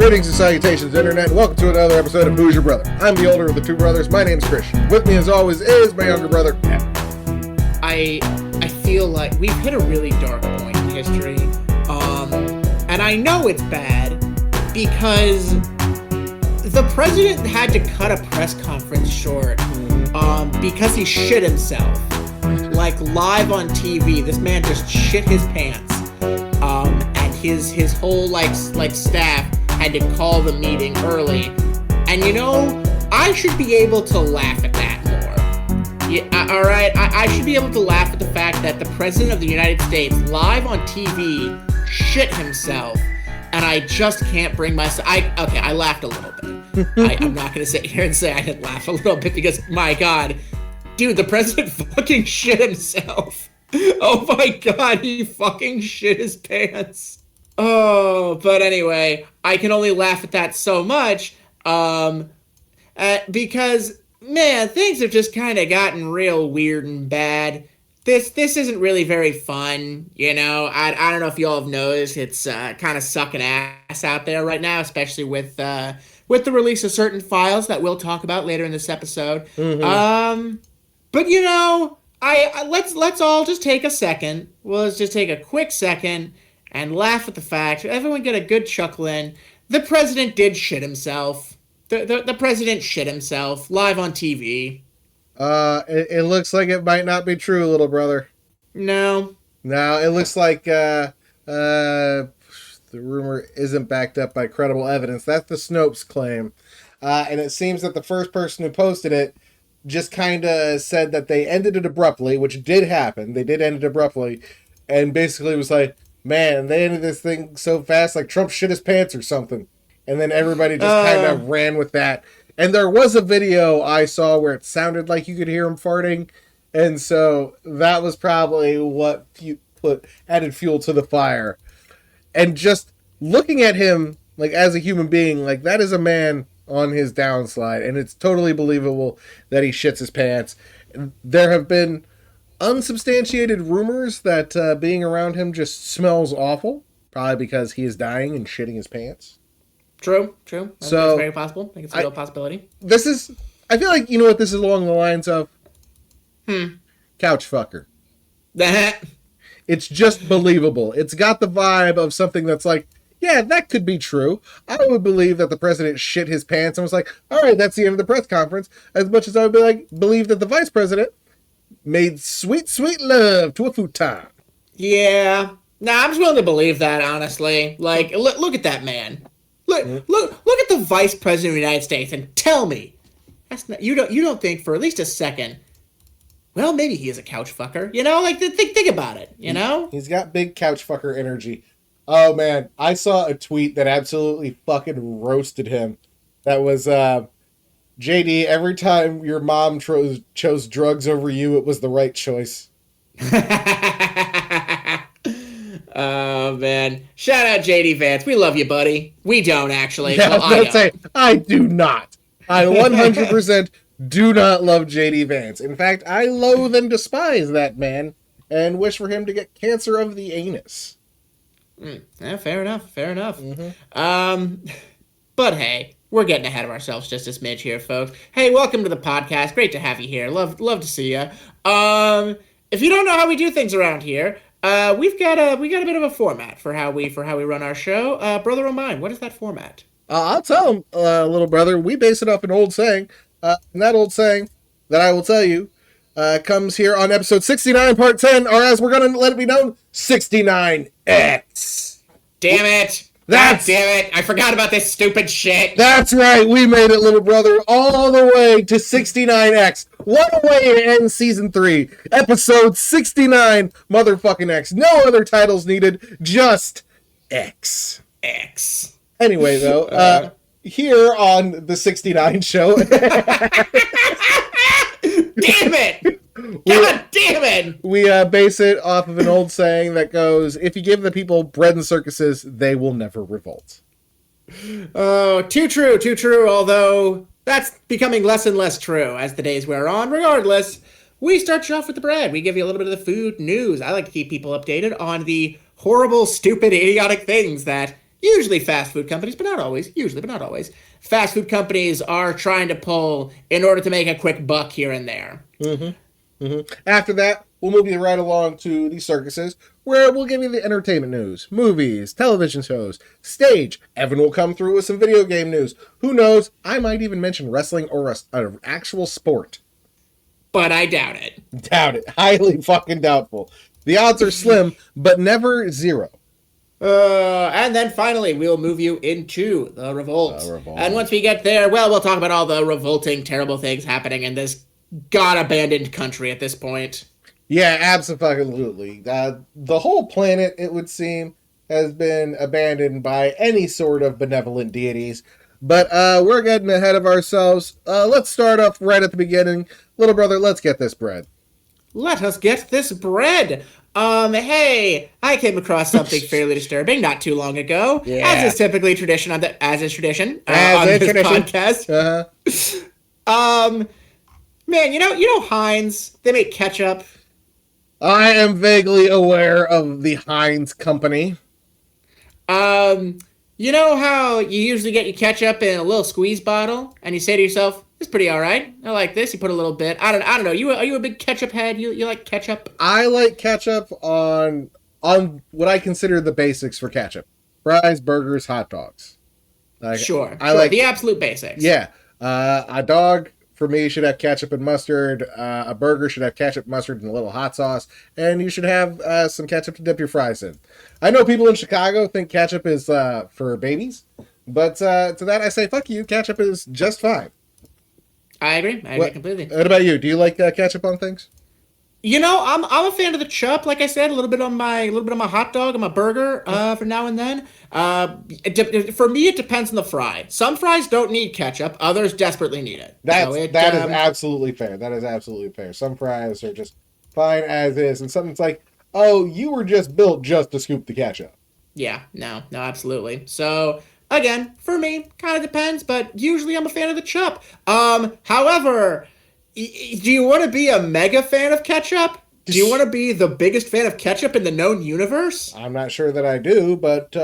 Greetings and salutations, Internet, and welcome to another episode of Who's Your Brother? I'm the older of the two brothers. My name's Christian. With me, as always, is my younger brother, Pat. I feel like we've hit a really dark point in history, and I know it's bad because the president had to cut a press conference short, because he shit himself, like live on TV. This man just shit his pants, and his whole like staff had to call the meeting early, and you know, I should be able to laugh at that more. Yeah, all right, I should be able to laugh at the fact that the president of the United States live on TV shit himself, and I just can't bring myself. I laughed a little bit. I'm not gonna sit here and say I didn't laugh a little bit because my God, dude, the president fucking shit himself. Oh my God, he fucking shit his pants. Oh, but anyway, I can only laugh at that so much, because, man, things have just kind of gotten real weird and bad. This isn't really very fun, you know. I don't know if y'all have noticed, it's kind of sucking ass out there right now, especially with the release of certain files that we'll talk about later in this episode. Mm-hmm. But you know, let's all just take a second. Well, let's just take a quick second and laugh at the fact. Everyone get a good chuckle in. The president did shit himself. The president shit himself live on TV. It looks like it might not be true, little brother. No, it looks like the rumor isn't backed up by credible evidence. That's the Snopes claim. And it seems that the first person who posted it just kind of said that they ended it abruptly, which did happen. They did end it abruptly, and basically was like, man, they ended this thing so fast, like Trump shit his pants or something. And then everybody just kind of ran with that. And there was a video I saw where it sounded like you could hear him farting. And so that was probably what added fuel to the fire. And just looking at him, like, as a human being, like, that is a man on his downslide. And it's totally believable that he shits his pants. There have been unsubstantiated rumors that being around him just smells awful, probably because he is dying and shitting his pants. True. I think it's very possible. I think it's a real possibility. I feel like, you know what this is along the lines of? Couch fucker. It's just believable. It's got the vibe of something that's like, yeah, that could be true. I would believe that the president shit his pants and was like, all right, that's the end of the press conference. As much as I would be like, believe that the vice president made sweet, sweet love to a futon. Yeah. Nah, I'm just willing to believe that, honestly. Like, look at that man. Look at the vice president of the United States and tell me you don't think for at least a second, well, maybe he is a couch fucker. You know, like, think about it, you know? He's got big couch fucker energy. Oh, man, I saw a tweet that absolutely fucking roasted him. That was, JD, every time your mom chose drugs over you, it was the right choice. Oh, man. Shout out JD Vance. We love you, buddy. We don't, actually. Yeah, well, I do not. I 100% do not love JD Vance. In fact, I loathe and despise that man and wish for him to get cancer of the anus. Yeah, fair enough. Mm-hmm. But hey, we're getting ahead of ourselves just a smidge here, folks. Hey, welcome to the podcast. Great to have you here. Love to see you. If you don't know how we do things around here, we got a bit of a format for how we run our show. Brother of mine, what is that format? I'll tell him, little brother. We base it off an old saying. And that old saying that I will tell you comes here on episode 69, part 10, or as we're going to let it be known, 69X. Damn it. God damn it. I forgot about this stupid shit. That's right. We made it, little brother, all the way to 69X. What a way to end season 3. Episode 69, motherfucking X. No other titles needed, just X. Anyway, though, here on the 69 show... Damn it! God damn it! We base it off of an old saying that goes, if you give the people bread and circuses, they will never revolt. Oh, too true, although that's becoming less and less true as the days wear on. Regardless, we start you off with the bread. We give you a little bit of the food news. I like to keep people updated on the horrible, stupid, idiotic things that usually fast food companies, but not always, usually, but not always, fast food companies are trying to pull in order to make a quick buck here and there. After that, we'll move you right along to the circuses, where we'll give you the entertainment news, movies, television shows, stage. Evan will come through with some video game news. Who knows? I might even mention wrestling or an actual sport. But I doubt it. Doubt it. Highly fucking doubtful. The odds are slim, but never zero. And then finally, we'll move you into the revolt. And once we get there, well, we'll talk about all the revolting, terrible things happening in this god-abandoned country at this point. Yeah, absolutely. The whole planet, it would seem, has been abandoned by any sort of benevolent deities. But we're getting ahead of ourselves. Let's start off right at the beginning. Little brother, let's get this bread. Let us get this bread. Hey, I came across something fairly disturbing not too long ago. Yeah. As is typically tradition on this podcast. Man, you know Heinz, they make ketchup. I am vaguely aware of the Heinz company. You know how you usually get your ketchup in a little squeeze bottle, and you say to yourself, "It's pretty all right. I like this." You put a little bit. I don't know. Are you a big ketchup head? You like ketchup? I like ketchup on what I consider the basics for ketchup: fries, burgers, hot dogs. Sure. I like the absolute basics. Yeah, a dog for me should have ketchup and mustard. A burger should have ketchup, mustard, and a little hot sauce. And you should have some ketchup to dip your fries in. I know people in Chicago think ketchup is for babies, but to that I say, fuck you. Ketchup is just fine. I agree. I agree completely. What about you? Do you like ketchup on things? You know, I'm a fan of the chup. Like I said, a little bit on my hot dog and my burger for now and then. For me, it depends on the fry. Some fries don't need ketchup. Others desperately need it. That is absolutely fair. That is absolutely fair. Some fries are just fine as is, and something's like, oh, you were just built just to scoop the ketchup. Yeah. No, absolutely. So again, for me, kind of depends, but usually I'm a fan of the chup. However, do you want to be a mega fan of ketchup? Do you want to be the biggest fan of ketchup in the known universe? I'm not sure that I do, but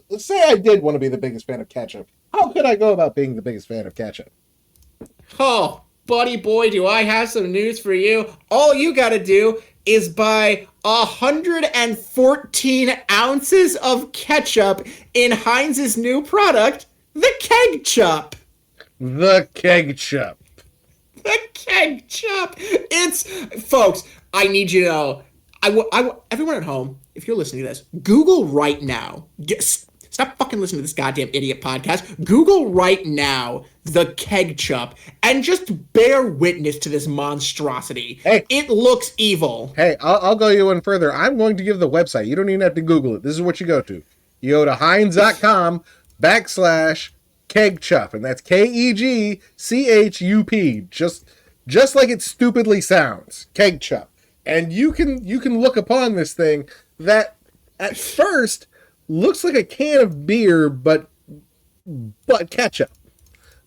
let's say I did want to be the biggest fan of ketchup. How could I go about being the biggest fan of ketchup? Oh, buddy boy, do I have some news for you. All you got to do is buy 114 ounces of ketchup in Heinz's new product, the Ketchup. The Ketchup. The Ketchup. It's, folks, I need you to know, everyone at home, if you're listening to this, Google right now. Stop fucking listening to this goddamn idiot podcast. Google right now the Ketchup and just bear witness to this monstrosity. Hey, it looks evil. Hey, I'll go you one further. I'm going to give the website. You don't even have to Google it. This is what you go to. You go to Heinz.com/Kegchup, and that's KEGCHUP. Just like it stupidly sounds. Kegchup. And you can look upon this thing that at first looks like a can of beer, but ketchup.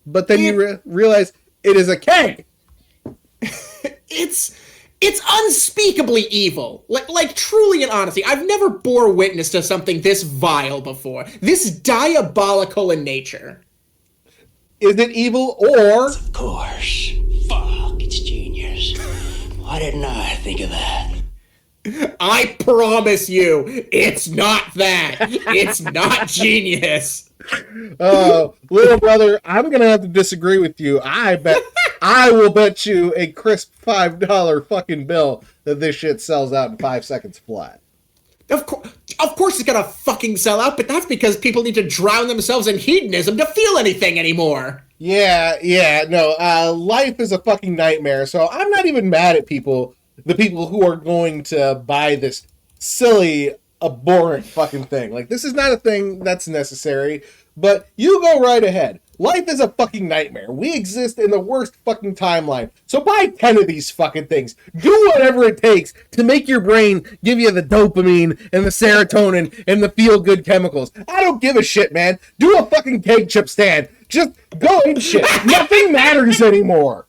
But then you realize it is a keg. It's unspeakably evil. Like truly and honestly, I've never bore witness to something this vile before. This diabolical in nature. Is it evil or? Of course. Fuck, it's genius. Why didn't I think of that? I promise you, it's not that. It's not genius. Little brother, I'm gonna have to disagree with you. I will bet you a crisp $5 fucking bill that this shit sells out in 5 seconds flat. Of course it's gonna fucking sell out, but that's because people need to drown themselves in hedonism to feel anything anymore. No, life is a fucking nightmare, so I'm not even mad at the people who are going to buy this silly, abhorrent fucking thing. Like, this is not a thing that's necessary, but you go right ahead. Life is a fucking nightmare. We exist in the worst fucking timeline. So buy 10 of these fucking things. Do whatever it takes to make your brain give you the dopamine and the serotonin and the feel-good chemicals. I don't give a shit, man. Do a fucking Ketchup stand. Just go and shit. Nothing matters anymore.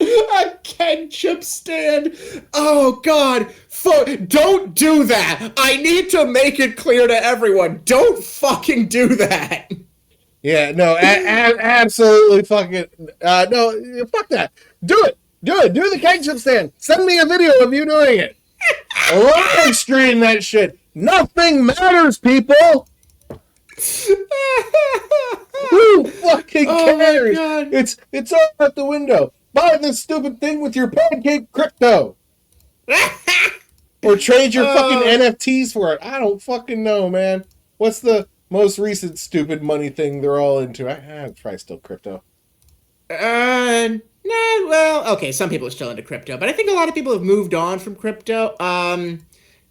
A ketchup stand. Oh God! Don't do that. I need to make it clear to everyone. Don't fucking do that. Yeah, no, absolutely fucking no, fuck that. Do it. Do the ketchup stand. Send me a video of you doing it. Live stream that shit. Nothing matters, people. Who fucking cares? God. It's all out the window. Buy this stupid thing with your pancake crypto. Or trade your fucking NFTs for it. I don't fucking know, man. What's the most recent stupid money thing they're all into? I'd probably still crypto. Nah, well, okay, some people are still into crypto, but I think a lot of people have moved on from crypto.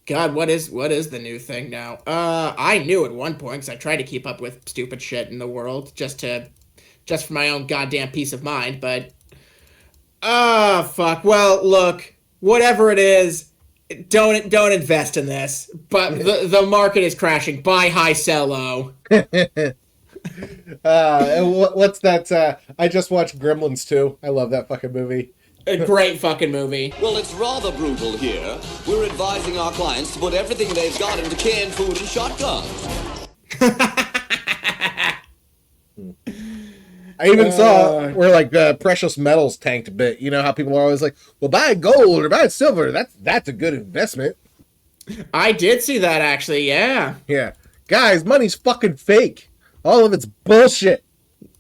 God, what is the new thing now? I knew at one point, because I tried to keep up with stupid shit in the world, just for my own goddamn peace of mind, but fuck. Well, look, whatever it is, don't invest in this. But the market is crashing. Buy high, sell low. What's that? I just watched Gremlins 2. I love that fucking movie. A great fucking movie. Well, it's rather brutal here. We're advising our clients to put everything they've got into canned food and shotguns. I even saw where like precious metals tanked a bit. You know how people are always like, "Well, buy gold or buy silver. That's a good investment." I did see that actually. Yeah. Yeah, guys, money's fucking fake. All of it's bullshit.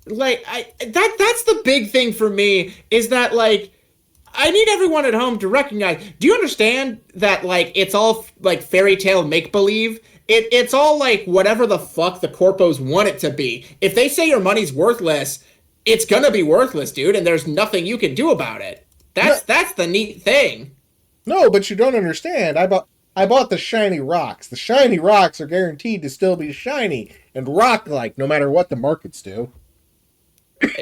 Like that's the big thing for me is that like I need everyone at home to recognize. Do you understand that like it's all like fairy tale make believe? It's all like whatever the fuck the corpos want it to be. If they say your money's worthless, it's gonna be worthless, dude, and there's nothing you can do about it. That's the neat thing. No, but you don't understand. I bought the shiny rocks. The shiny rocks are guaranteed to still be shiny and rock-like, no matter what the markets do.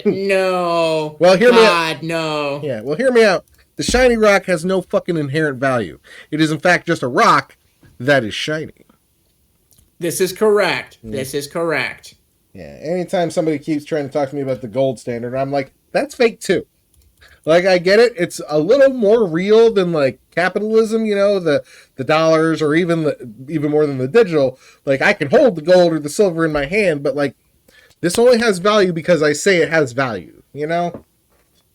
No. Well, hear me out. God, no. Yeah, well, hear me out. The shiny rock has no fucking inherent value. It is, in fact, just a rock that is shiny. This is correct. This is correct. Yeah, anytime somebody keeps trying to talk to me about the gold standard, I'm like, that's fake too. Like, I get it. It's a little more real than, like, capitalism, you know, the dollars, or even more than the digital. Like, I can hold the gold or the silver in my hand, but, like, this only has value because I say it has value, you know?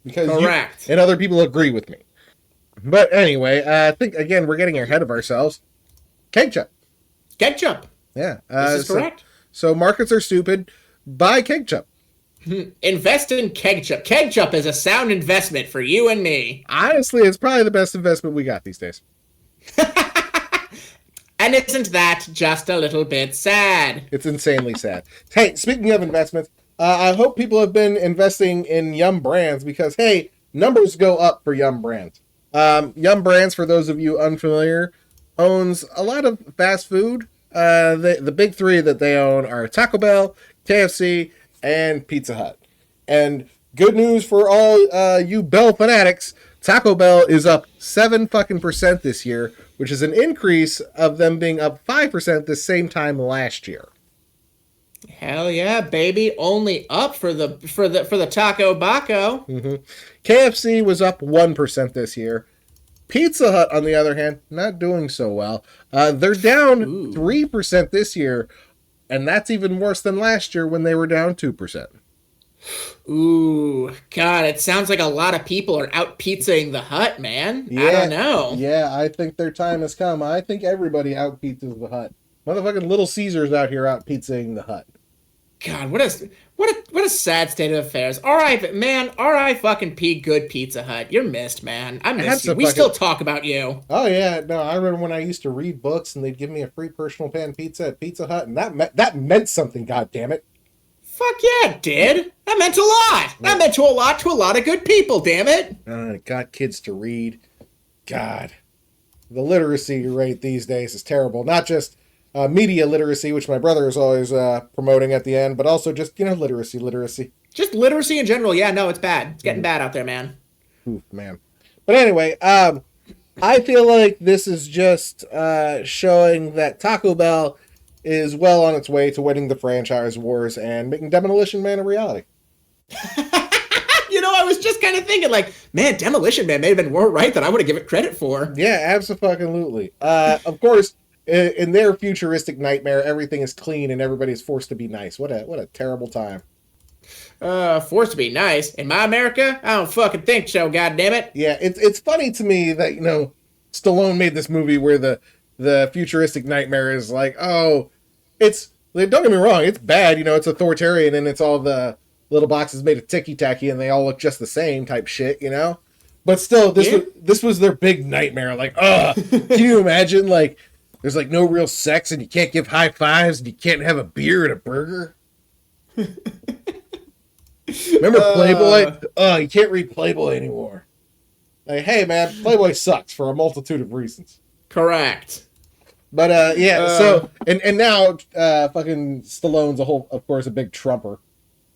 Because correct. And other people agree with me. But anyway, I think, again, we're getting ahead of ourselves. Ketchup. Ketchup. Yeah. This is correct. So markets are stupid. Buy ketchup. Invest in ketchup. Ketchup is a sound investment for you and me. Honestly, it's probably the best investment we got these days. And isn't that just a little bit sad? It's insanely sad. Hey, speaking of investments, I hope people have been investing in Yum Brands because, hey, numbers go up for Yum Brands. Yum Brands, for those of you unfamiliar, owns a lot of fast food. The big three that they own are Taco Bell, KFC, and Pizza Hut. And good news for all you Bell fanatics, Taco Bell is up 7% this year, which is an increase of them being up 5% the same time last year. Hell yeah, baby! Only up for the Taco Baco. Mm-hmm. KFC was up 1% this year. Pizza Hut, on the other hand, not doing so well. They're down 3% this year, and that's even worse than last year when they were down 2%. Ooh, God, it sounds like a lot of people are out pizzaing the Hut, man. Yeah, I don't know. Yeah, I think their time has come. I think everybody out pizzas the Hut. Motherfucking Little Caesars out here out pizzaing the Hut. God, what a sad state of affairs. All right, man. All right, fucking P. Good Pizza Hut. You're missed, man. I miss you. We still talk about you. Oh yeah, no. I remember when I used to read books and they'd give me a free personal pan pizza at Pizza Hut, and that meant something. God damn it. Fuck yeah, it did. That meant a lot. That meant a lot to a lot of good people. Damn it. Got kids to read. God, the literacy rate these days is terrible. Not just media literacy, which my brother is always promoting at the end, but also just, literacy. Just literacy in general. Yeah, no, it's bad. It's getting bad out there, man. Oof, man. But anyway, I feel like this is just showing that Taco Bell is well on its way to winning the franchise wars and making Demolition Man a reality. I was just kind of thinking, like, man, Demolition Man may have been more right than I would have given it credit for. Yeah, absolutely. Of course, in their futuristic nightmare, everything is clean and everybody's forced to be nice. What a terrible time. Forced to be nice. In my America? I don't fucking think so, goddammit. Yeah, it's funny to me that, Stallone made this movie where the futuristic nightmare is like, oh, don't get me wrong, it's bad, it's authoritarian and it's all the little boxes made of ticky-tacky and they all look just the same type shit, But still, this was their big nightmare. Like, can you imagine, like, there's, like, no real sex and you can't give high fives and you can't have a beer and a burger? Remember Playboy? You can't read Playboy anymore. Like, hey, man, Playboy sucks for a multitude of reasons. Correct. But, so, and now, fucking Stallone's of course, a big Trumper.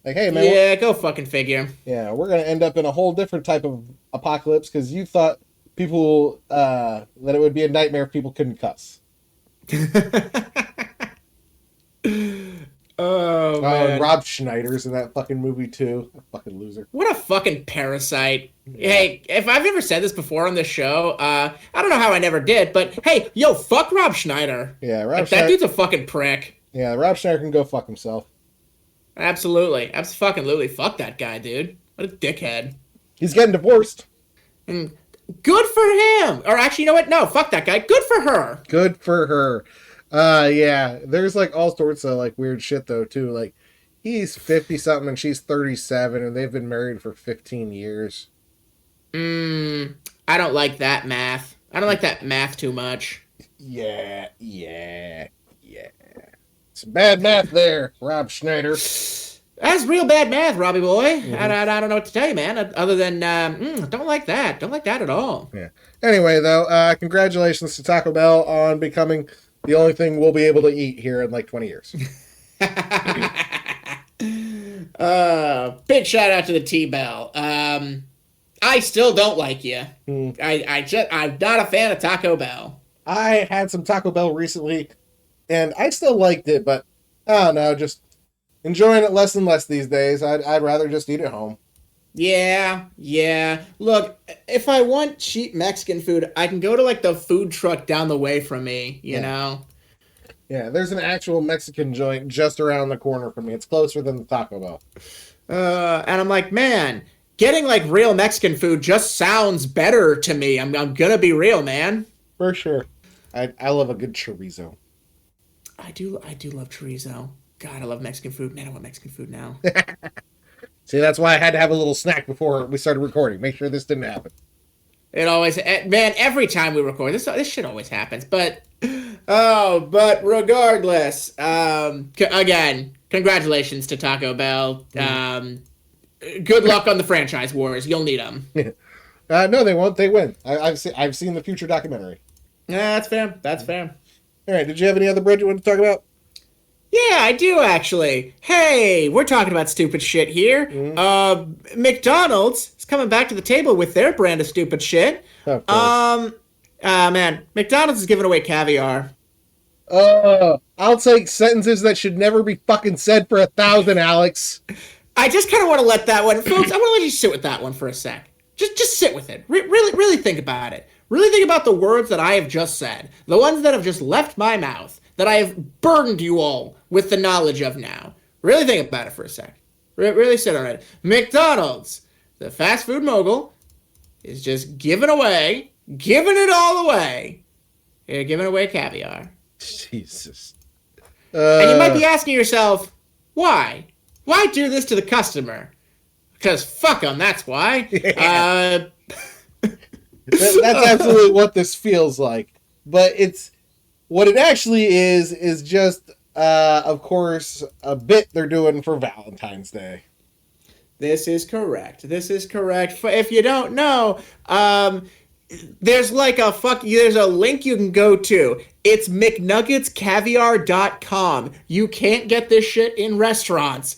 Like, hey, man. Yeah, go fucking figure. Yeah, we're going to end up in a whole different type of apocalypse because you thought people, that it would be a nightmare if people couldn't cuss. Oh, man. Rob Schneider's in that fucking movie, too. A fucking loser. What a fucking parasite. Yeah. Hey, if I've never said this before on this show, I don't know how I never did, but hey, yo, fuck Rob Schneider. Yeah, That dude's a fucking prick. Yeah, Rob Schneider can go fuck himself. Absolutely. Absolutely. Fuck that guy, dude. What a dickhead. He's getting divorced. And good for him. Or actually, you know what? No, fuck that guy. Good for her. Good for her. Yeah, there's like all sorts of like weird shit though too. Like he's 50 something and she's 37 and they've been married for 15 years. I don't like that math. I don't like that math too much. Yeah. Some bad math there, Rob Schneider. That's real bad math, Robbie boy. Mm-hmm. I don't know what to tell you, man. Other than don't like that. Don't like that at all. Yeah. Anyway, though, congratulations to Taco Bell on becoming the only thing we'll be able to eat here in like 20 years. Big shout out to the T-Bell. I still don't like you. I'm not a fan of Taco Bell. I had some Taco Bell recently, and I still liked it, but I don't know, just enjoying it less and less these days. I'd rather just eat at home. Yeah. Look, if I want cheap Mexican food, I can go to like the food truck down the way from me, you know? Yeah, there's an actual Mexican joint just around the corner from me. It's closer than the Taco Bell. And I'm like, man, getting like real Mexican food just sounds better to me. I'm gonna be real, man. For sure. I love a good chorizo. I do love chorizo. God, I love Mexican food. Man, I want Mexican food now. See, that's why I had to have a little snack before we started recording. Make sure this didn't happen. It always, man, every time we record, this shit always happens. But regardless, again, congratulations to Taco Bell. Good luck on the franchise wars. You'll need them. No, they won't. They win. I've seen the future documentary. Yeah, that's fair. All right, did you have any other bread you wanted to talk about? Yeah, I do actually. Hey, we're talking about stupid shit here. Mm-hmm. McDonald's is coming back to the table with their brand of stupid shit. Of course. Man, McDonald's is giving away caviar. I'll take sentences that should never be fucking said for 1,000, Alex. I just kind of want to let that one, folks. I want to let you sit with that one for a sec. Just sit with it. Really think about it. Really think about the words that I have just said. The ones that have just left my mouth. That I have burdened you all with the knowledge of now. Really think about it for a sec. Really sit on it. McDonald's, the fast food mogul, is just giving it all away. They're giving away caviar. Jesus. And you might be asking yourself, why? Why do this to the customer? Because fuck them, that's why. Yeah. That's absolutely what this feels like. But what it actually is just, of course, a bit they're doing for Valentine's Day. This is correct. If you don't know, there's there's a link you can go to. It's McNuggetsCaviar.com. You can't get this shit in restaurants,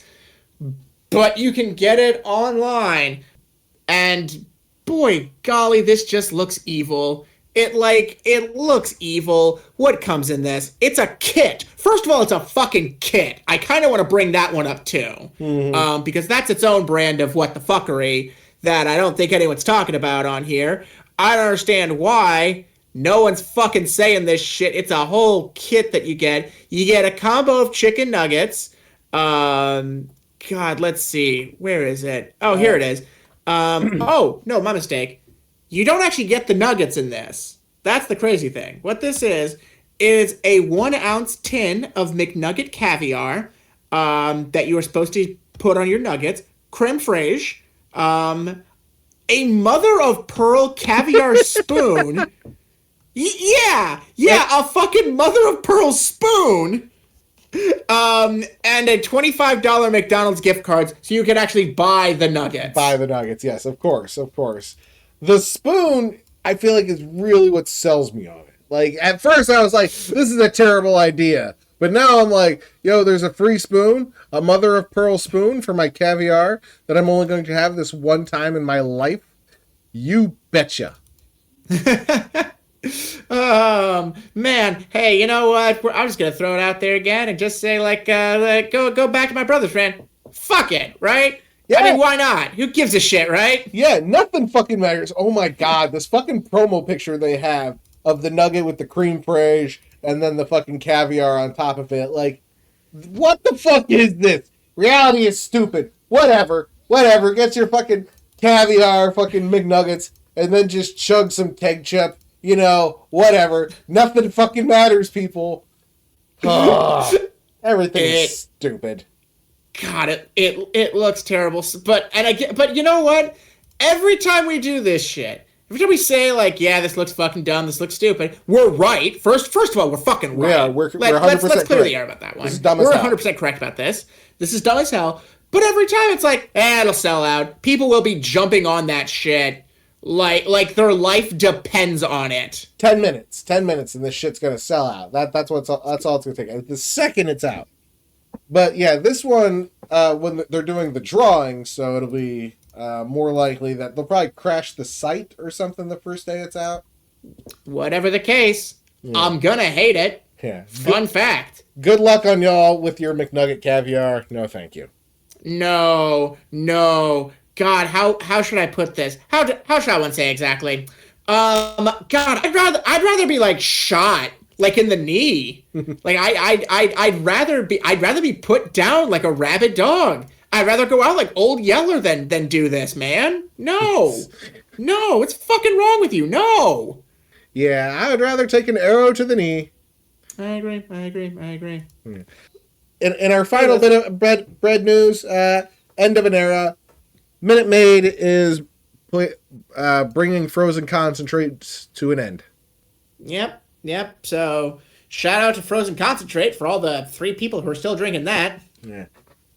but you can get it online. And boy, golly, this just looks evil. It looks evil. What comes in this? It's a kit. First of all, it's a fucking kit. I kind of want to bring that one up too. Mm-hmm. Because that's its own brand of what the fuckery. that I don't think anyone's talking about on here. I don't understand why no one's fucking saying this shit. It's a whole kit that you get. You get a combo of chicken nuggets. God, let's see. Where is it? Oh, here it is. Oh, no, my mistake. You don't actually get the nuggets in this. That's the crazy thing. What this is a 1 ounce tin of McNugget caviar that you are supposed to put on your nuggets, creme fraiche, a mother of pearl caviar spoon. Yeah, a fucking mother of pearl spoon. And a $25 McDonald's gift card so you can actually buy the nuggets. Buy the nuggets, yes, of course. The spoon, I feel like, is really what sells me on it. Like, at first I was like, this is a terrible idea. But now I'm like, yo, there's a free spoon, a mother of pearl spoon for my caviar that I'm only going to have this one time in my life. You betcha. Man, hey, you know what? I'm just gonna throw it out there again and just say, go back to my brother's friend. Fuck it, right? Yeah. I mean, why not? Who gives a shit, right? Yeah, nothing fucking matters. Oh my god, this fucking promo picture they have of the nugget with the cream fraiche and then the fucking caviar on top of it. Like, what the fuck is this? Reality is stupid. Whatever. Get your fucking caviar, fucking McNuggets, and then just chug some ketchup. You know, whatever. Nothing fucking matters, people. Everything is stupid. God, it looks terrible. But you know what? Every time we do this shit, every time we say, like, yeah, this looks fucking dumb, this looks stupid, we're right. First of all, we're fucking right. Yeah, we're 100% let's clear the air about that one. This is dumb as hell. We're 100% correct about this. This is dumb as hell. But every time it's like, it'll sell out. People will be jumping on that shit. Like their life depends on it. 10 minutes, and this shit's gonna sell out. That's all it's gonna take. The second it's out. But yeah, this one, when they're doing the drawing, so it'll be more likely that they'll probably crash the site or something the first day it's out. Whatever the case, yeah. I'm gonna hate it. Yeah. Fun fact. Good luck on y'all with your McNugget caviar. No, thank you. No. God, how should I put this? How should I want to say exactly? God, I'd rather be like shot, like in the knee. Like I'd rather be put down like a rabid dog. I'd rather go out like Old Yeller than do this, man. No, what's fucking wrong with you? No. Yeah, I would rather take an arrow to the knee. I agree. In our final bit of bread news, end of an era. Minute Maid is bringing frozen concentrates to an end. Yep. So, shout out to Frozen Concentrate for all the 3 people who are still drinking that. Yeah.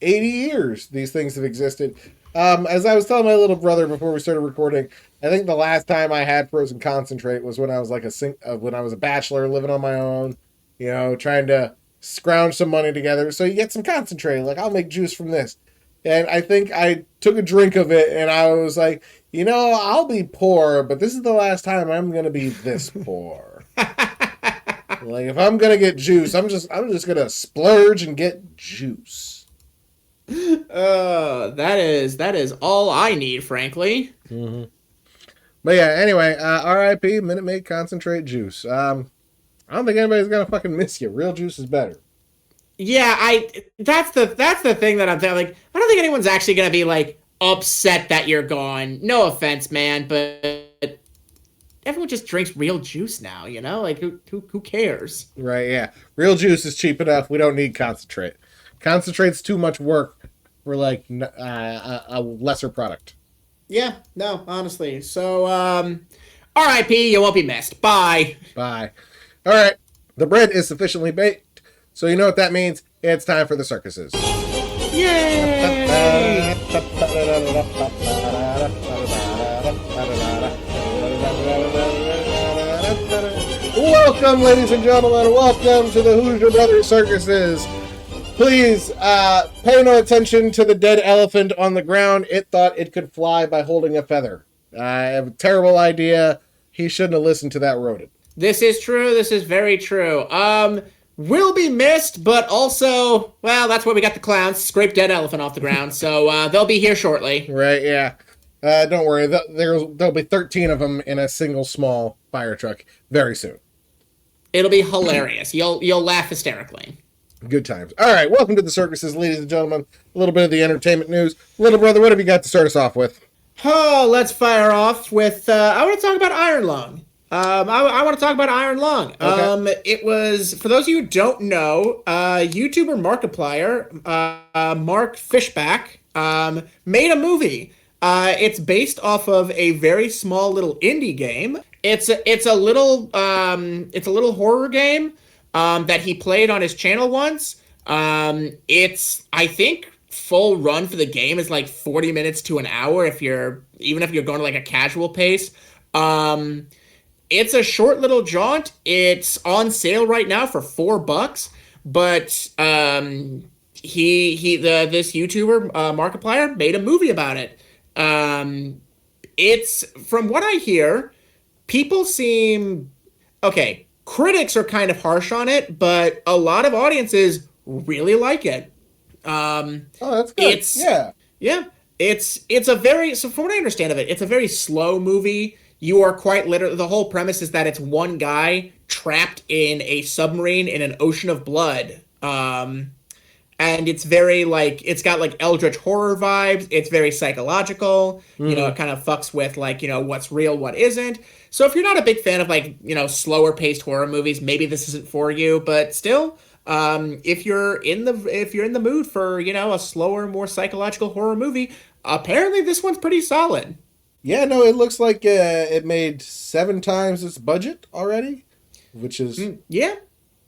80 years these things have existed. As I was telling my little brother before we started recording, I think the last time I had Frozen Concentrate was when I was when I was a bachelor living on my own, you know, trying to scrounge some money together. So you get some concentrate. Like, I'll make juice from this. And I think I took a drink of it, and I was like, you know, I'll be poor, but this is the last time I'm going to be this poor. Like, if I'm going to get juice, I'm just going to splurge and get juice. That is all I need, frankly. Mm-hmm. But yeah, anyway, R.I.P. Minute Maid Concentrate Juice. I don't think anybody's going to fucking miss you. Real juice is better. Yeah, that's the thing that I'm saying. Like, I don't think anyone's actually gonna be like upset that you're gone. No offense, man, but everyone just drinks real juice now. You know, like who cares? Right? Yeah, real juice is cheap enough. We don't need concentrate. Concentrate's too much work for like a lesser product. Yeah, no, honestly. So, R.I.P. You won't be missed. Bye. All right, the bread is sufficiently baked. So you know what that means? It's time for the circuses. Yay! Welcome, ladies and gentlemen. Welcome to the Hoosier Brothers Circuses. Please pay no attention to the dead elephant on the ground. It thought it could fly by holding a feather. I have a terrible idea. He shouldn't have listened to that rodent. This is true. This is very true. Will be missed, but also, well, that's why we got the clowns. Scrape dead elephant off the ground, so they'll be here shortly. Right, yeah. Don't worry, there'll be 13 of them in a single small fire truck very soon. It'll be hilarious. You'll laugh hysterically. Good times. All right, welcome to the circuses, ladies and gentlemen. A little bit of the entertainment news. Little brother, what have you got to start us off with? Oh, let's fire off with. I want to talk about Iron Lung. I want to talk about Iron Lung. Okay. It was, for those of you who don't know, YouTuber Markiplier, Mark Fishback, made a movie. It's based off of a very small little indie game. It's a little horror game that he played on his channel once. It's, I think, full run for the game is like 40 minutes to an hour even if you're going to like a casual pace. It's a short little jaunt. It's on sale right now for $4, but this YouTuber Markiplier made a movie about it. It's, from what I hear, people seem okay. Critics are kind of harsh on it, but a lot of audiences really like it. Oh, that's good. Yeah. It's a very, so from what I understand of it, it's a very slow movie. You are quite literally, the whole premise is that it's one guy trapped in a submarine in an ocean of blood. And it's very like, it's got like eldritch horror vibes. It's very psychological. You know, it kind of fucks with like, you know, what's real, what isn't. So if you're not a big fan of like, you know, slower paced horror movies, maybe this isn't for you, but still, if you're in the mood for, you know, a slower, more psychological horror movie, apparently this one's pretty solid. Yeah, no, it looks like it made 7 times its budget already, which is Yeah.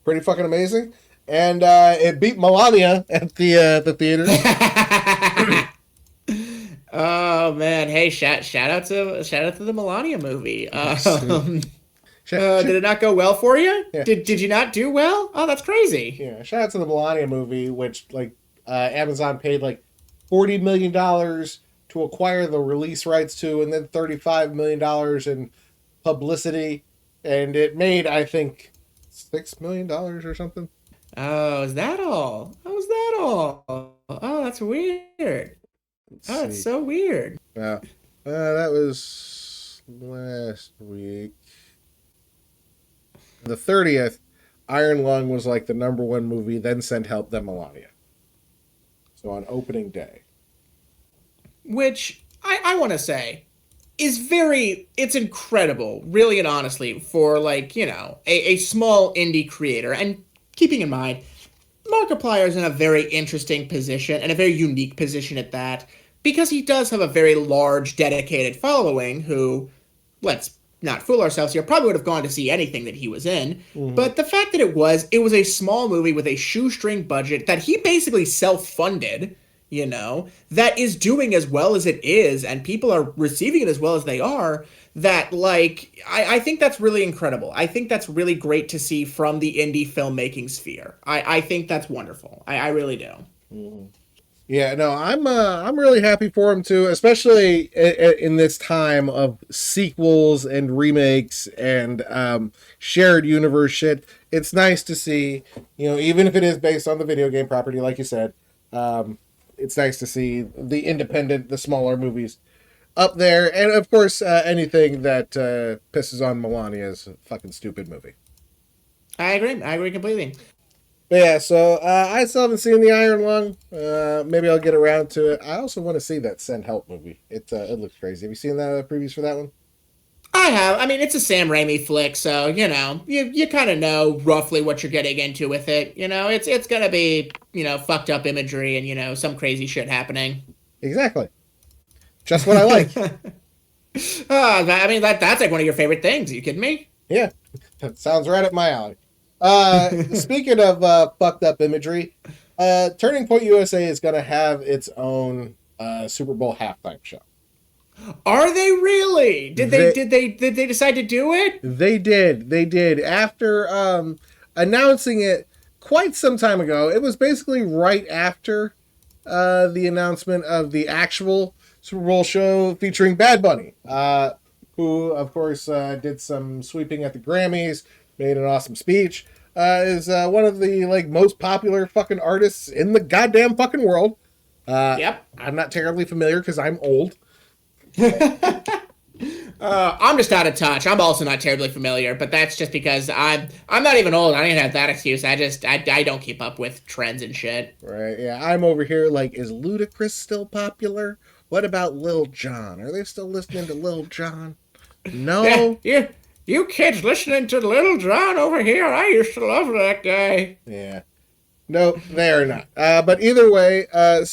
pretty fucking amazing. And it beat Melania at the theater. Oh man, hey, shout out to the Melania movie. Did it not go well for you? Yeah. Did you not do well? Oh, that's crazy. Yeah, shout out to the Melania movie, which like Amazon paid like $40 million to acquire the release rights to, and then $35 million in publicity, and it made, I think, $6 million or something. Oh, is that all? Oh, is that all? Oh, that's weird. Oh, it's so weird. Yeah, that was last week. The 30th, Iron Lung was like the #1 movie, then Send Help, then Melania. So on opening day. Which I want to say is it's incredible, really and honestly, for like, you know, a small indie creator. And keeping in mind, Markiplier is in a very interesting position, and a very unique position at that, because he does have a very large, dedicated following who, let's not fool ourselves here, probably would have gone to see anything that he was in. But the fact that it was a small movie with a shoestring budget that he basically self-funded, you know, that is doing as well as it is, and people are receiving it as well as they are, that, like, I think that's really incredible. I think that's really great to see from the indie filmmaking sphere. I think that's wonderful. I really do. Yeah, no, I'm really happy for him too, especially in this time of sequels and remakes and shared universe shit. It's nice to see, you know, even if it is based on the video game property, like you said, it's nice to see the independent, the smaller movies up there, and of course, anything that pisses on Melania is a fucking stupid movie. I agree completely. But yeah, so I still haven't seen the Iron Lung. Maybe I'll get around to it. I also want to see that Send Help movie. It looks crazy. Have you seen the previews for that one? I have. I mean, it's a Sam Raimi flick, so, you know, you kind of know roughly what you're getting into with it. You know, it's gonna be, you know, fucked up imagery and, you know, some crazy shit happening. Exactly. Just what I like. I mean, that's like one of your favorite things. Are you kidding me? Yeah, that sounds right up my alley. Speaking of fucked up imagery, Turning Point USA is going to have its own Super Bowl halftime show. Are they really? Did they decide to do it? They did. After announcing it quite some time ago, it was basically right after the announcement of the actual Super Bowl show featuring Bad Bunny, who of course did some sweeping at the Grammys, made an awesome speech. Is one of the like most popular fucking artists in the goddamn fucking world. Yep. I'm not terribly familiar because I'm old. I'm just out of touch. I'm also not terribly familiar, but that's just because I'm not even old. I don't even have that excuse. I don't keep up with trends and shit. Right, yeah. I'm over here like, is Ludacris still popular? What about Lil Jon? Are they still listening to Lil Jon? No. Yeah, you kids listening to Little John over here. I used to love that guy. Yeah. No, they are not. But either way, at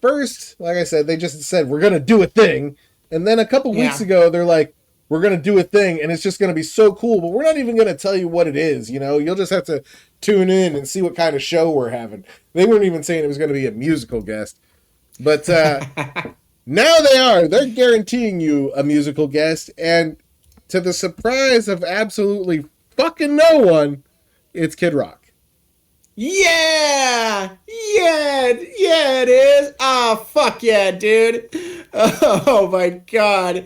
first, like I said, they just said, we're going to do a thing. And then a couple weeks ago, they're like, we're going to do a thing, and it's just going to be so cool, but we're not even going to tell you what it is, you know? You'll just have to tune in and see what kind of show we're having. They weren't even saying it was going to be a musical guest. But now they are. They're guaranteeing you a musical guest, and to the surprise of absolutely fucking no one, it's Kid Rock. Yeah, it is. Oh, fuck yeah, dude. Oh my god.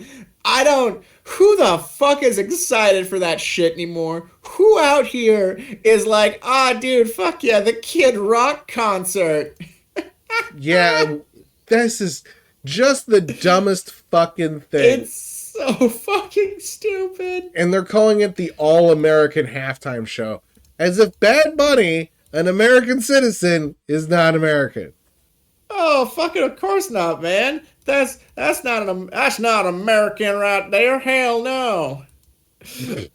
Who the fuck is excited for that shit anymore? Who out here is like, dude, fuck yeah, the Kid Rock concert? Yeah, this is just the dumbest fucking thing. It's so fucking stupid. And they're calling it the All-American Halftime Show. As if Bad Bunny, an American citizen, is not American. Oh, fucking of course not, man. That's not American right there. Hell no.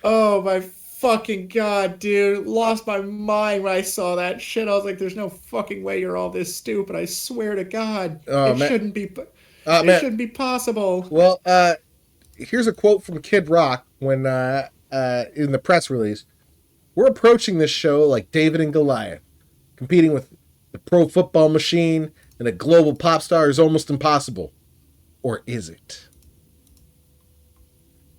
Oh my fucking god, dude. Lost my mind when I saw that shit. I was like, there's no fucking way you're all this stupid. I swear to God. Shouldn't be shouldn't be possible. Well, here's a quote from Kid Rock when in the press release. We're approaching this show like David and Goliath. Competing with the pro football machine and a global pop star is almost impossible. Or is it?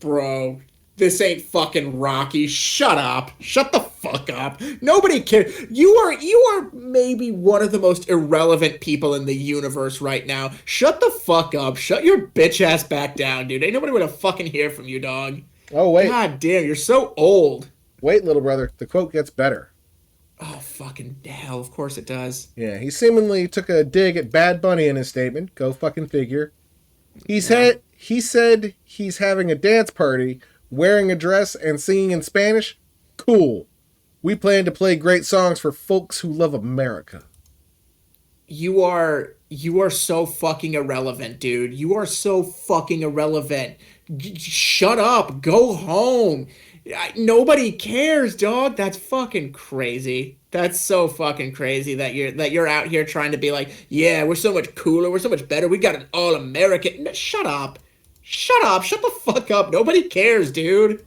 Bro, this ain't fucking Rocky. Shut up. Shut the fuck up. Nobody cares. You are maybe one of the most irrelevant people in the universe right now. Shut the fuck up. Shut your bitch ass back down, dude. Ain't nobody want to fucking hear from you, dog. Oh, wait. God damn, you're so old. Wait, little brother. The quote gets better. Oh, fucking hell. Of course it does. Yeah, he seemingly took a dig at Bad Bunny in his statement. Go fucking figure. He said he's having a dance party, wearing a dress and singing in Spanish. Cool. We plan to play great songs for folks who love America. You are so fucking irrelevant, dude. You are so fucking irrelevant. Shut up. Go home. Nobody cares, dog. That's fucking crazy. That's so fucking crazy that you're out here trying to be like, yeah, we're so much cooler, we're so much better, we got an all-American. Shut up. Shut the fuck up. Nobody cares, dude.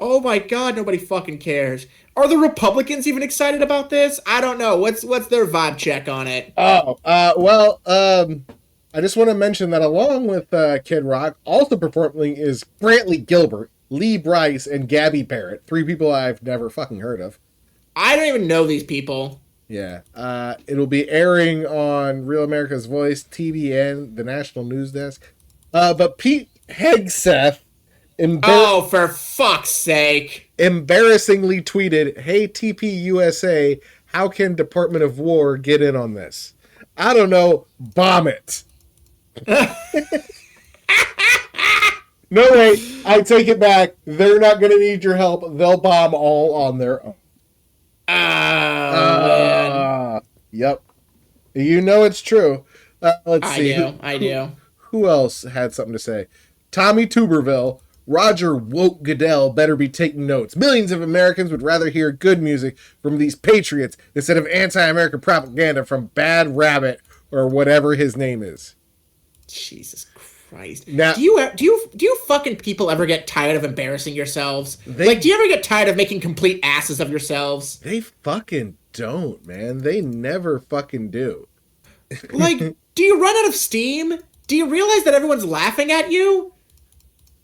Oh my god, nobody fucking cares. Are the Republicans even excited about this? I don't know. What's their vibe check on it? I just want to mention that along with Kid Rock, also performing is Brantley Gilbert, Lee Brice, and Gabby Barrett. 3 people I've never fucking heard of. I don't even know these people. Yeah. It'll be airing on Real America's Voice, TBN, the National News Desk. But Pete Hegseth, oh, for fuck's sake, embarrassingly tweeted, "Hey TPUSA, how can Department of War get in on this? I don't know, bomb it." No, wait, I take it back. They're not going to need your help. They'll bomb all on their own. Man. Yep. You know it's true. Let's see. I do. Who else had something to say? Tommy Tuberville. Roger Woke Goodell better be taking notes. Millions of Americans would rather hear good music from these patriots instead of anti-American propaganda from Bad Rabbit or whatever his name is. Jesus Christ. Now, do you fucking people ever get tired of embarrassing yourselves? Do you ever get tired of making complete asses of yourselves? They fucking don't, man. They never fucking do. Do you run out of steam? Do you realize that everyone's laughing at you?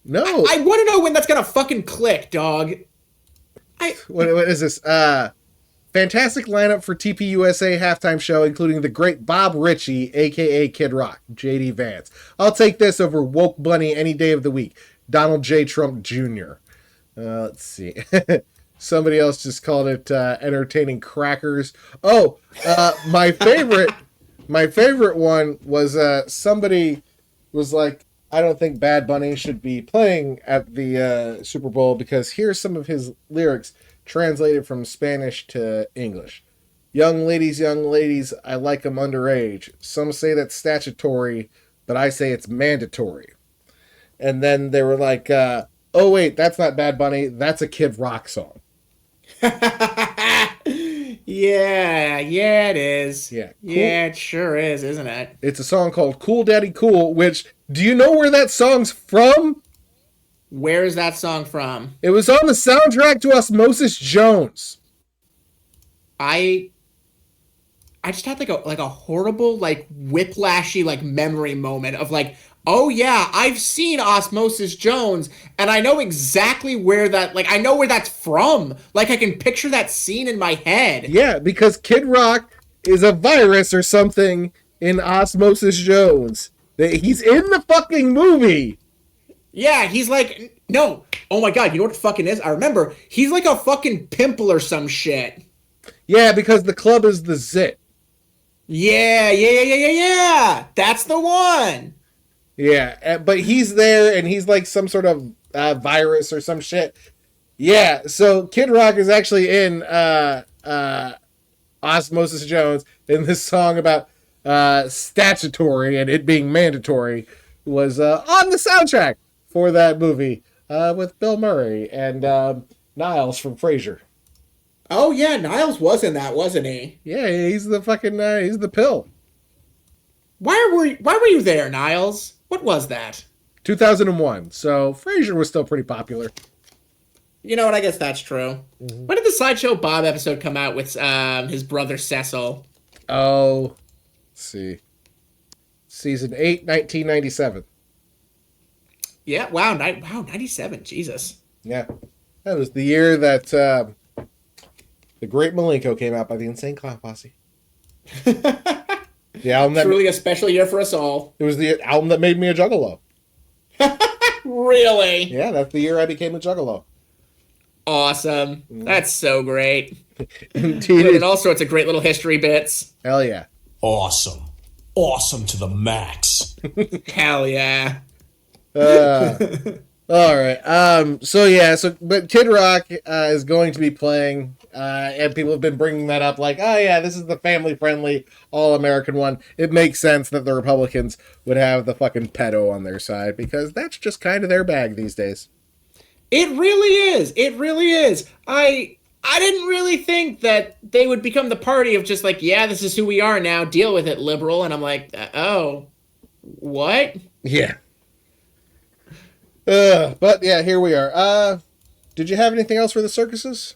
No. I want to know when that's gonna fucking click, dog. What is this? Fantastic lineup for TPUSA halftime show, including the great Bob Ritchie, a.k.a. Kid Rock, J.D. Vance. I'll take this over Woke Bunny any day of the week. Donald J. Trump Jr. Let's see. Somebody else just called it entertaining crackers. My favorite one was somebody was like, I don't think Bad Bunny should be playing at the Super Bowl because here's some of his lyrics translated from Spanish to English. Young ladies, I like them underage. Some say that's statutory, but I say it's mandatory. And then they were like, oh wait, that's not Bad Bunny, that's a Kid Rock song. Yeah, it is. Yeah, cool. Yeah, it sure is, isn't it? It's a song called Cool Daddy Cool, which, do you know where that song's from? Where is that song from? It was on the soundtrack to Osmosis Jones. I just had like a horrible, like, whiplashy, like, memory moment of like, oh yeah, I've seen Osmosis Jones, and I know exactly where that, like, I know where that's from. Like, I can picture that scene in my head. Yeah, because Kid Rock is a virus or something in Osmosis Jones. He's in the fucking movie. Yeah, he's like, no, oh my god, you know what the fucking is? I remember, he's like a fucking pimple or some shit. Yeah, because the club is the Zit. Yeah. That's the one. Yeah, but he's there, and he's like some sort of virus or some shit. Yeah, so Kid Rock is actually in Osmosis Jones in this song about statutory and it being mandatory was on the soundtrack for that movie with Bill Murray and Niles from Frasier. Oh yeah, Niles was in that, wasn't he? Yeah, he's the fucking he's the pill. Why were you there, Niles? What was that? 2001. So Frasier was still pretty popular. You know what? I guess that's true. Mm-hmm. When did the Sideshow Bob episode come out with his brother Cecil? Oh, let's see. Season 8, 1997. Yeah, wow, 97, Jesus. Yeah. That was the year that The Great Malenko came out by the Insane Clown Posse. The album that truly a special year for us all. It was the album that made me a juggalo. Really? Yeah, that's the year I became a juggalo. Awesome. That's so great. Indeed. And all sorts of great little history bits. Hell yeah. Awesome. Awesome to the max. Hell yeah. All right. But Kid Rock is going to be playing, and people have been bringing that up like, oh yeah, this is the family-friendly, all-American one. It makes sense that the Republicans would have the fucking pedo on their side, because that's just kind of their bag these days. It really is. It really is. I didn't really think that they would become the party of just like, yeah, this is who we are now, deal with it, liberal. And I'm like, oh, what? Yeah. But yeah, here we are. Did you have anything else for the circuses?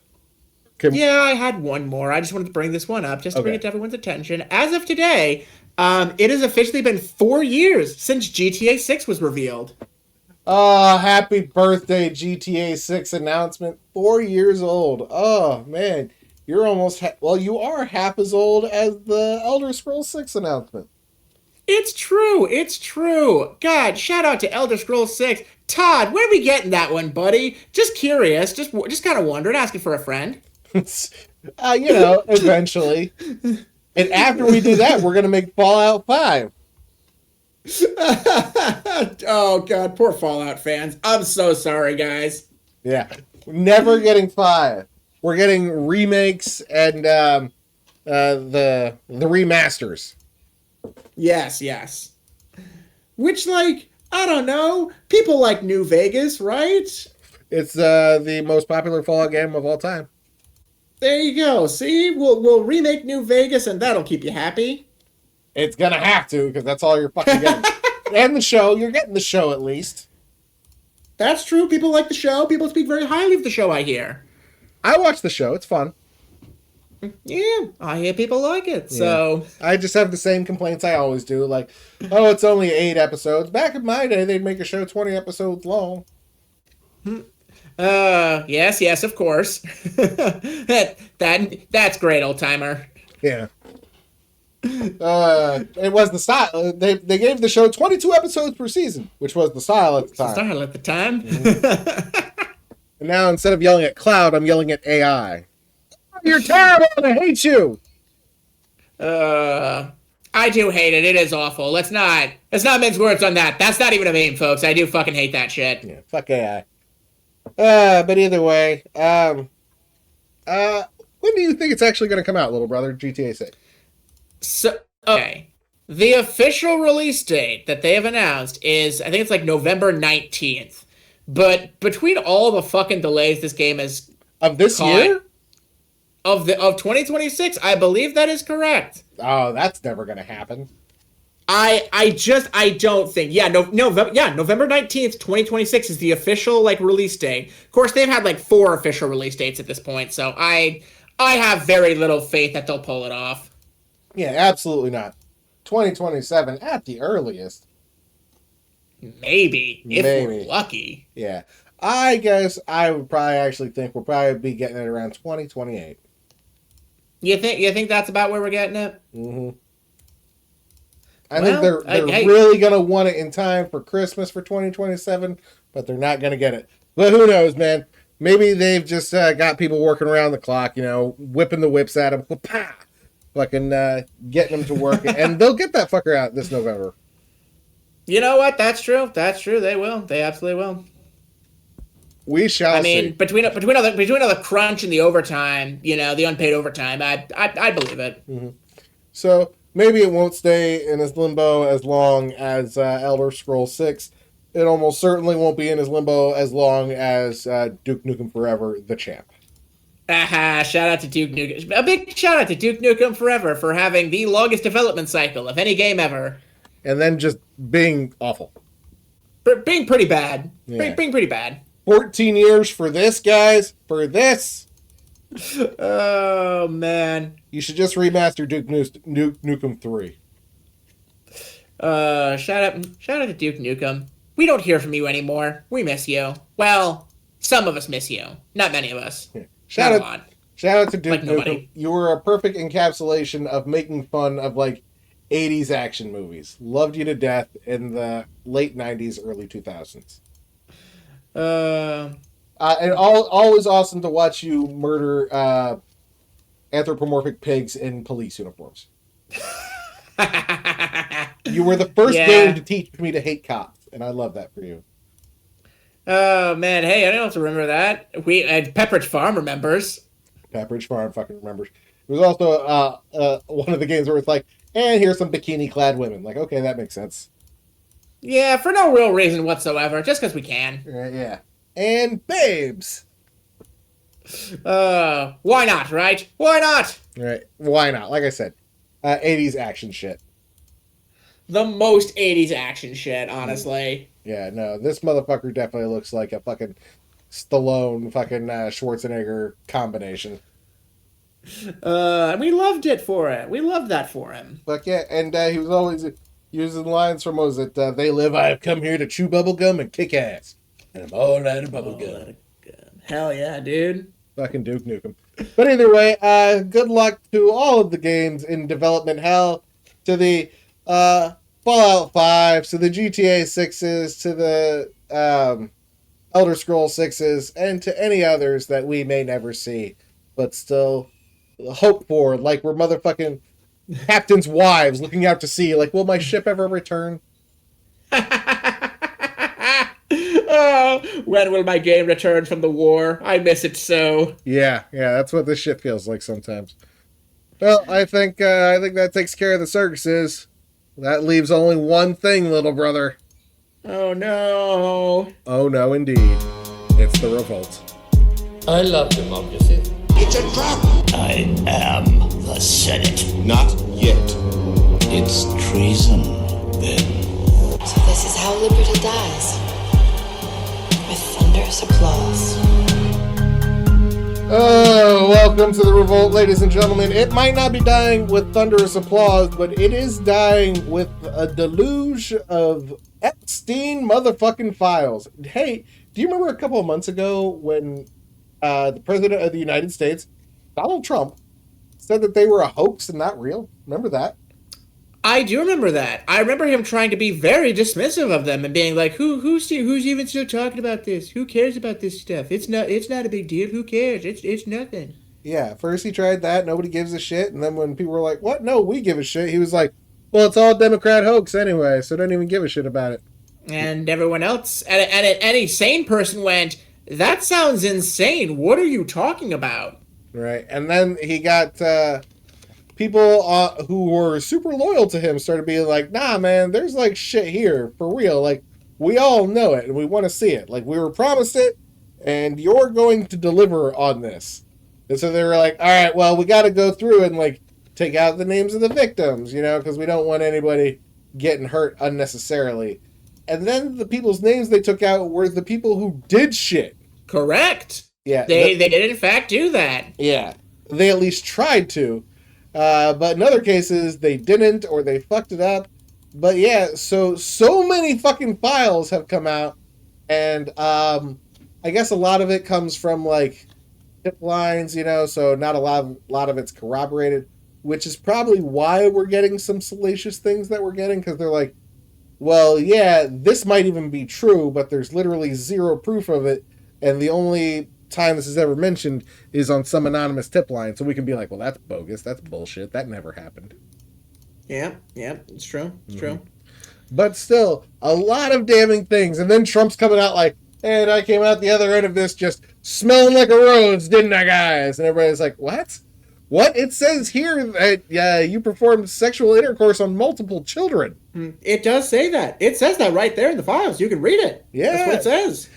Yeah, I had one more. I just wanted to bring this one up just to bring it to everyone's attention. As of today, it has officially been 4 years since GTA 6 was revealed. Oh, happy birthday, GTA 6 announcement. 4 years old. Oh, man. You're almost, you are half as old as the Elder Scrolls 6 announcement. It's true. It's true. God, shout out to Elder Scrolls 6. Todd, when are we getting that one, buddy? Just curious. Just kind of wondering, asking for a friend. Eventually. And after we do that, we're going to make Fallout 5. Oh, God, poor Fallout fans. I'm so sorry, guys. Yeah. Never getting 5. We're getting remakes and the remasters. Yes. Which, like, I don't know. People like New Vegas, right? It's the most popular Fallout game of all time. There you go. See? We'll remake New Vegas, and that'll keep you happy. It's gonna have to, because that's all you're fucking getting. And the show. You're getting the show, at least. That's true. People like the show. People speak very highly of the show, I hear. I watch the show. It's fun. Yeah, I hear people like it, so... Yeah. I just have the same complaints I always do, like, oh, it's only 8 episodes. Back in my day, they'd make a show 20 episodes long. Yes, of course. That's great, old-timer. Yeah. It was the style. They gave the show 22 episodes per season, which was the style at the time. Mm-hmm. And now, instead of yelling at Cloud, I'm yelling at AI. You're terrible and I hate you. I do hate it. It is awful. Let's not mince words on that. That's not even a meme, folks. I do fucking hate that shit. Yeah, fuck AI. But either way, when do you think it's actually going to come out, little brother? GTA 6. So, okay. The official release date that they have announced is, I think it's like November 19th. But between all the fucking delays this game has Of this year? Of 2026, I believe that is correct. Oh, that's never going to happen. I don't think. Yeah, November 19th, 2026 is the official like release date. Of course, they've had like 4 official release dates at this point, so I have very little faith that they'll pull it off. Yeah, absolutely not. 2027 at the earliest. Maybe, if we're lucky. Yeah. I guess I would probably actually think we'll probably be getting it around 2028. You think that's about where we're getting it? Mm-hmm. I think they're really going to want it in time for Christmas for 2027, but they're not going to get it. But who knows, man? Maybe they've just got people working around the clock, whipping the whips at them, fucking getting them to work, and they'll get that fucker out this November. You know what? That's true. They will. They absolutely will. We shall see. I mean, between all the crunch and the overtime, the unpaid overtime, I believe it. Mm-hmm. So maybe it won't stay in his limbo as long as Elder Scrolls 6. It almost certainly won't be in his limbo as long as Duke Nukem Forever, the champ. Shout out to Duke Nukem. A big shout out to Duke Nukem Forever for having the longest development cycle of any game ever. And then just being awful. Being pretty bad. Yeah. Being pretty bad. 14 years for this, guys. For this. Oh, man. You should just remaster Duke Nukem 3. Shout out to Duke Nukem. We don't hear from you anymore. We miss you. Well, some of us miss you. Not many of us. Yeah. Shout out to Duke Nukem. You were a perfect encapsulation of making fun of, 80s action movies. Loved you to death in the late 90s, early 2000s. And always awesome to watch you murder anthropomorphic pigs in police uniforms. You were the first game to teach me to hate cops, and I love that for you. Oh, man. Hey, I don't have to remember that. Pepperidge Farm remembers. Pepperidge Farm fucking remembers. It was also one of the games where it's like, and here's some bikini-clad women. Like, okay, that makes sense. Yeah, for no real reason whatsoever, just because we can. Yeah. And babes. Why not, right? Why not? Right. Why not? Like I said, 80s action shit. The most 80s action shit, honestly. Yeah, no, this motherfucker definitely looks like a fucking Stallone, fucking Schwarzenegger combination. We loved it for it. We loved that for him. But yeah, and he was always using lines from, what was it? They live, I have come here to chew bubblegum and kick ass. And I'm all out of bubblegum. Hell yeah, dude. Fucking Duke Nukem. But either way, good luck to all of the games in development hell, to the Fallout 5, to the GTA 6s, to the Elder Scrolls 6s, and to any others that we may never see, but still hope for, like we're motherfucking captains' wives looking out to sea, like, will my ship ever return? Oh, when will my game return from the war? I miss it so. Yeah, that's what this shit feels like sometimes. Well, I think that takes care of the circuses. That leaves only one thing, little brother. Oh no. Oh no, indeed. It's the revolt. I love democracy. It's a trap! I am the Senate. Not yet. It's treason, then. So this is how liberty dies. With thunderous applause. Oh, welcome to the revolt, ladies and gentlemen. It might not be dying with thunderous applause, but it is dying with a deluge of Epstein motherfucking files. Hey, do you remember a couple of months ago when the President of the United States, Donald Trump, said that they were a hoax and not real? Remember that? I do remember that. I remember him trying to be very dismissive of them and being like, "Who's even still talking about this? Who cares about this stuff? It's not a big deal. Who cares? It's nothing." Yeah, first he tried that, nobody gives a shit, and then when people were like, "What? No, we give a shit," he was like, Well, it's all Democrat hoax anyway, so don't even give a shit about it. And everyone else, and any sane person went, that sounds insane. What are you talking about? Right. And then he got people who were super loyal to him started being like, nah, man, there's like shit here for real. Like, we all know it and we want to see it. Like, we were promised it and you're going to deliver on this. And so they were like, all right, well, we got to go through and like take out the names of the victims, you know, because we don't want anybody getting hurt unnecessarily. And then the people's names they took out were the people who did shit. Correct. Yeah. They did in fact do that. Yeah. They at least tried to. But in other cases, they didn't or they fucked it up. But yeah, so many fucking files have come out. And I guess a lot of it comes from like tip lines, you know, so not a lot of it's corroborated, which is probably why we're getting some salacious things that we're getting, because they're like, well, yeah, this might even be true, but there's literally zero proof of it, and the only time this is ever mentioned is on some anonymous tip line, so we can be like, well, that's bogus, that's bullshit, that never happened. Yeah, it's true. It's true. But still, a lot of damning things, and then Trump's coming out like, and I came out the other end of this just smelling like a rose, didn't I, guys? And everybody's like, what? What? It says here that you performed sexual intercourse on multiple children. It does say that. It says that right there in the files. You can read it. Yeah. That's what it says.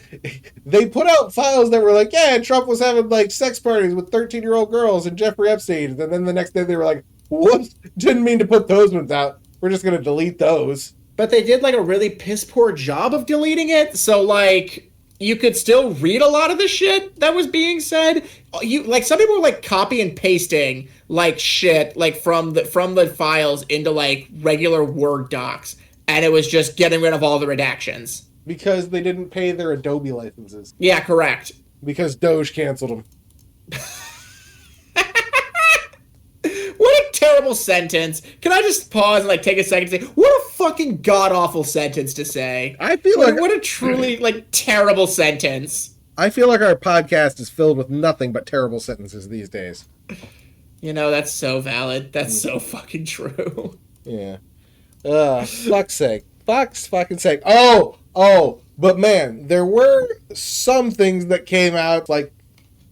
They put out files that were like, yeah, Trump was having like sex parties with 13-year-old girls and Jeffrey Epstein. And then the next day they were like, whoops, didn't mean to put those ones out. We're just going to delete those. But they did like a really piss poor job of deleting it. So like you could still read a lot of the shit that was being said. You like some people were like copy and pasting like shit like from the files into like regular Word docs, and it was just getting rid of all the redactions because they didn't pay their Adobe licenses. Yeah, correct. Because Doge canceled them. What a terrible sentence. Can I just pause and like take a second and say, what a fucking god-awful sentence to say. I feel like what a truly like terrible sentence. I feel like our podcast is filled with nothing but terrible sentences these days. You know, that's so valid. That's so fucking true. Yeah. Fuck's sake. Fuck's fucking sake. Oh, but man, there were some things that came out like,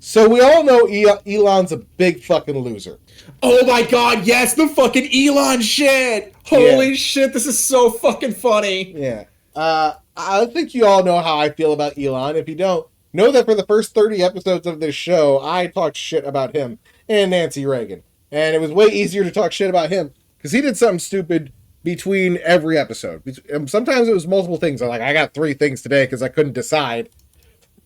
so we all know Elon's a big fucking loser. Oh my god, yes, the fucking Elon shit! Holy shit, this is so fucking funny. Yeah. I think you all know how I feel about Elon. If you don't, know that for the first 30 episodes of this show, I talked shit about him and Nancy Reagan. And it was way easier to talk shit about him because he did something stupid between every episode. Sometimes it was multiple things. I'm like, I got 3 things today because I couldn't decide.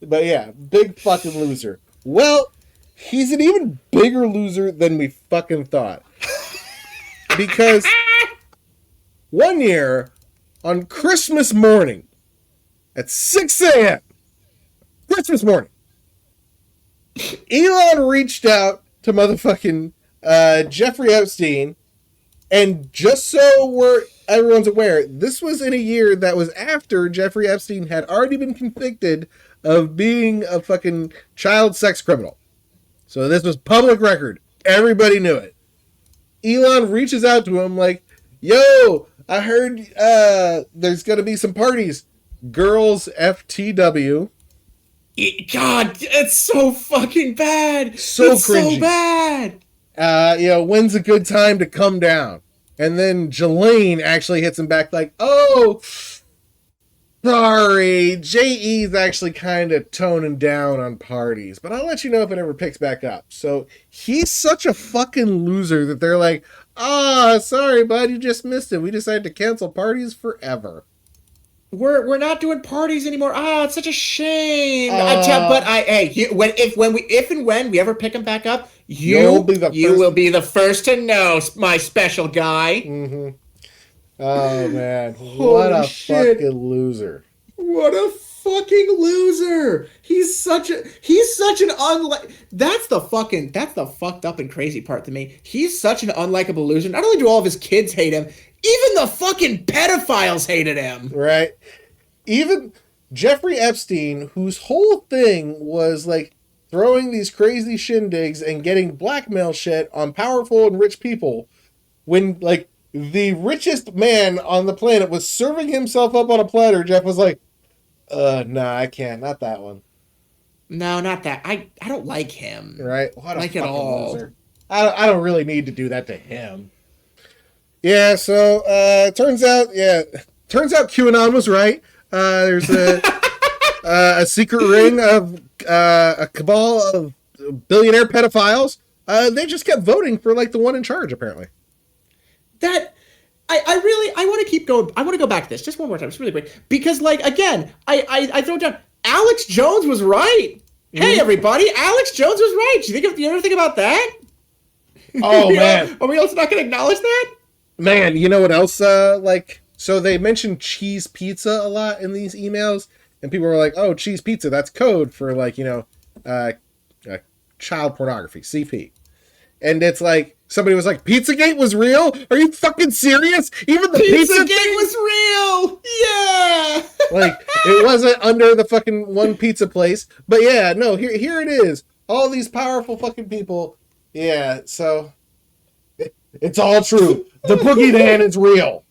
But yeah, big fucking loser. Well, he's an even bigger loser than we fucking thought. Because one year, on Christmas morning, at 6 a.m., Christmas morning, Elon reached out to motherfucking Jeffrey Epstein, and just so everyone's aware, this was in a year that was after Jeffrey Epstein had already been convicted of being a fucking child sex criminal. So this was public record. Everybody knew it. Elon reaches out to him like, yo, I heard there's going to be some parties. Girls FTW. God, it's so fucking bad. So it's cringy. So bad. When's a good time to come down? And then Jelaine actually hits him back like, oh, sorry, J.E.'s actually kind of toning down on parties, but I'll let you know if it ever picks back up. So he's such a fucking loser that they're like, sorry, bud, you just missed it. We decided to cancel parties forever. We're not doing parties anymore. It's such a shame. If and when we ever pick him back up, you will be the first to know, my special guy. Mm-hmm. Oh man, what a fucking loser! What a fucking loser! He's such an that's the fucked up and crazy part to me. He's such an unlikable loser. Not only do all of his kids hate him, even the fucking pedophiles hated him. Right. Even Jeffrey Epstein, whose whole thing was like throwing these crazy shindigs and getting blackmail shit on powerful and rich people, when like the richest man on the planet was serving himself up on a platter, Jeff was like, nah, I can't. Not that one. No, not that. I don't like him. Right? What a like fucking at all. loser. I don't really need to do that to him. Yeah, so turns out QAnon was right. There's a secret ring of a cabal of billionaire pedophiles. They just kept voting for like the one in charge, apparently. That I want to keep going. I want to go back to this just one more time. It's really quick because, like, again, I throw it down. Alex Jones was right. Hey, everybody, Alex Jones was right. Do you ever think about that? Oh man, are we also not going to acknowledge that? Man, you know what else? So they mentioned cheese pizza a lot in these emails, and people were like, "Oh, cheese pizza, that's code for like child pornography, CP." And it's like somebody was like, "Pizzagate was real? Are you fucking serious? Even the Pizzagate was real? Yeah." Like it wasn't under the fucking one pizza place, but yeah, no, here it is. All these powerful fucking people. Yeah, so it's all true. The boogeyman is real.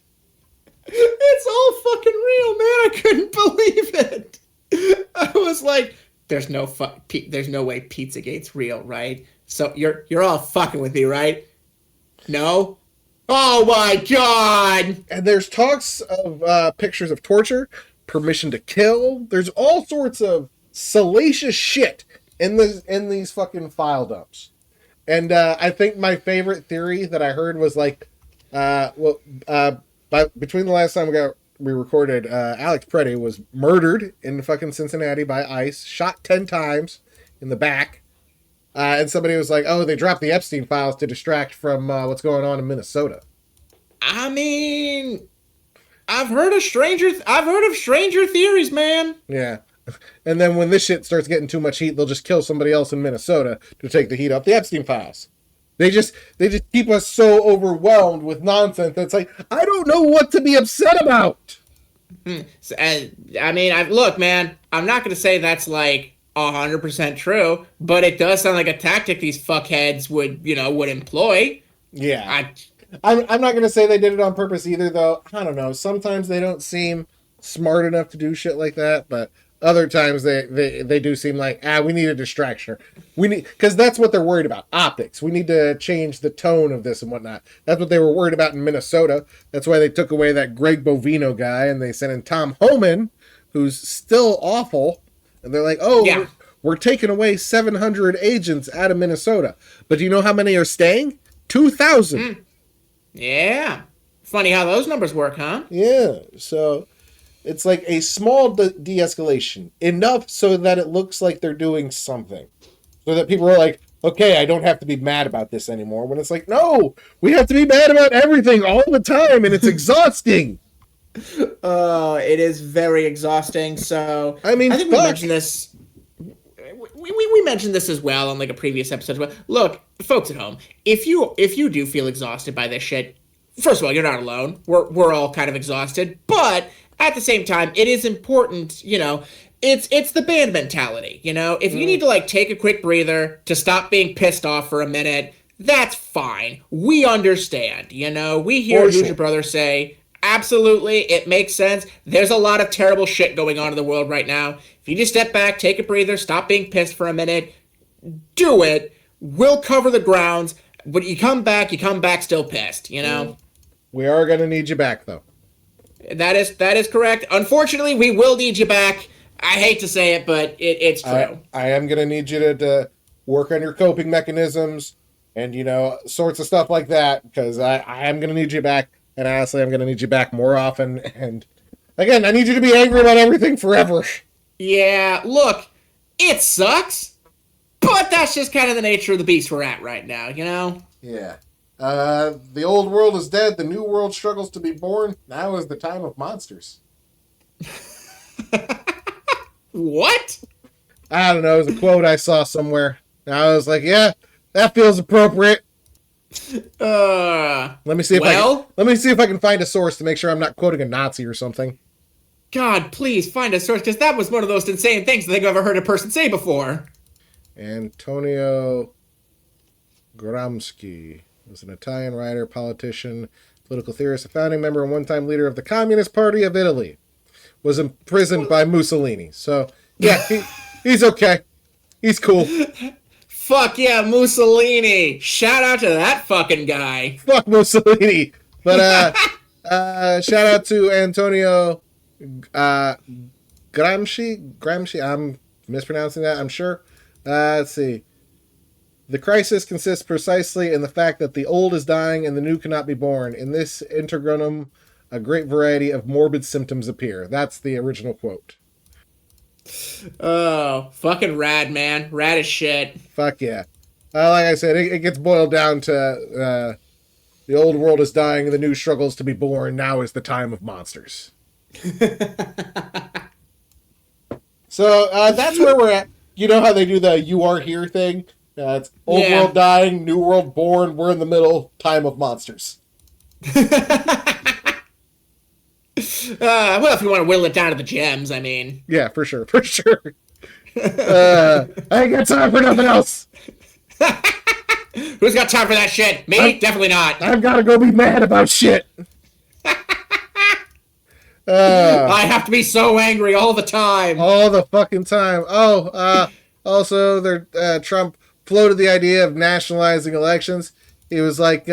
It's all fucking real, man. I couldn't believe it. I was like, there's no way Pizzagate's real, right? So you're all fucking with me, right? No? Oh my god! And there's talks of pictures of torture, permission to kill. There's all sorts of salacious shit in these fucking file dumps. And I think my favorite theory that I heard was like, between the last time we recorded, Alex Preddy was murdered in fucking Cincinnati by ICE, shot 10 times in the back. And somebody was like, oh, they dropped the Epstein files to distract from what's going on in Minnesota. I mean, I've heard of stranger theories, man. Yeah. And then when this shit starts getting too much heat, they'll just kill somebody else in Minnesota to take the heat off the Epstein files. They just keep us so overwhelmed with nonsense that's like, I don't know what to be upset about. So, I mean, look, man, I'm not going to say that's like 100% true, but it does sound like a tactic these fuckheads would employ. Yeah. I'm not going to say they did it on purpose either, though. I don't know. Sometimes they don't seem smart enough to do shit like that, but other times they do seem like, we need a distraction. Because that's what they're worried about, optics. We need to change the tone of this and whatnot. That's what they were worried about in Minnesota. That's why they took away that Greg Bovino guy and they sent in Tom Homan, who's still awful. And they're like, yeah. we're taking away 700 agents out of Minnesota. But do you know how many are staying? 2,000. Yeah. Funny how those numbers work, huh? Yeah, so it's like a small de-escalation. Enough so that it looks like they're doing something. So that people are like, okay, I don't have to be mad about this anymore. When it's like, no, we have to be mad about everything all the time, and it's exhausting. It is very exhausting. So I mean, I think we mentioned this. We mentioned this as well on like a previous episode. But look, folks at home, if you do feel exhausted by this shit, first of all, you're not alone. We're all kind of exhausted, but at the same time, it is important, it's the band mentality, If you need to, like, take a quick breather to stop being pissed off for a minute, that's fine. We understand, We hear Who's Your Brother say, absolutely, it makes sense. There's a lot of terrible shit going on in the world right now. If you just step back, take a breather, stop being pissed for a minute, do it. We'll cover the grounds. But you come back still pissed, We are going to need you back, though. That is correct. Unfortunately, we will need you back. I hate to say it, but it's true. I am going to need you to work on your coping mechanisms and, sorts of stuff like that, because I am going to need you back, and honestly, I'm going to need you back more often, and again, I need you to be angry about everything forever. Yeah, look, it sucks, but that's just kind of the nature of the beast we're at right now, Yeah. The old world is dead. The new world struggles to be born. Now is the time of monsters. What? I don't know. It was a quote I saw somewhere. And I was like, yeah, that feels appropriate. Let me see if I can find a source to make sure I'm not quoting a Nazi or something. God, please find a source, because that was one of those insane things I think I've ever heard a person say before. Antonio Gramsci was an Italian writer, politician, political theorist, a founding member and one-time leader of the Communist Party of Italy, was imprisoned by Mussolini. So, yeah, he's okay. He's cool. Fuck yeah, Mussolini. Shout out to that fucking guy. Fuck Mussolini. But shout out to Antonio Gramsci. I'm mispronouncing that, I'm sure. Let's see. The crisis consists precisely in the fact that the old is dying and the new cannot be born. In this intergronum, a great variety of morbid symptoms appear. That's the original quote. Oh, fucking rad, man. Rad as shit. Fuck yeah. Like I said, it gets boiled down to the old world is dying and the new struggles to be born. Now is the time of monsters. So that's where we're at. You know how they do the "you are here" thing? It's old world dying, new world born. We're in the middle. Time of monsters. Well, if you want to whittle it down to the gems, I mean. Yeah, for sure. I ain't got time for nothing else. Who's got time for that shit? Me? Definitely not. I've got to go be mad about shit. I have to be so angry all the time. All the fucking time. Also, Trump floated the idea of nationalizing elections. He was like,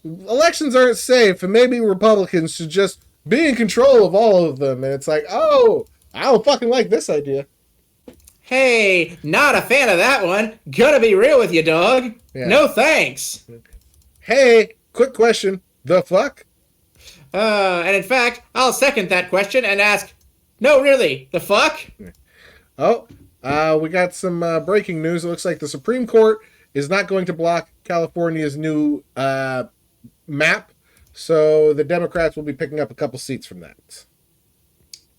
elections aren't safe, and maybe Republicans should just be in control of all of them. And it's like, oh, I don't fucking like this idea. Hey, not a fan of that one. Gonna be real with you, dog. Yeah. No thanks. Hey, quick question. The fuck? And in fact, I'll second that question and ask, no, really, the fuck? Oh, we got some breaking news. It looks like the Supreme Court is not going to block California's new map, so the Democrats will be picking up a couple seats from that.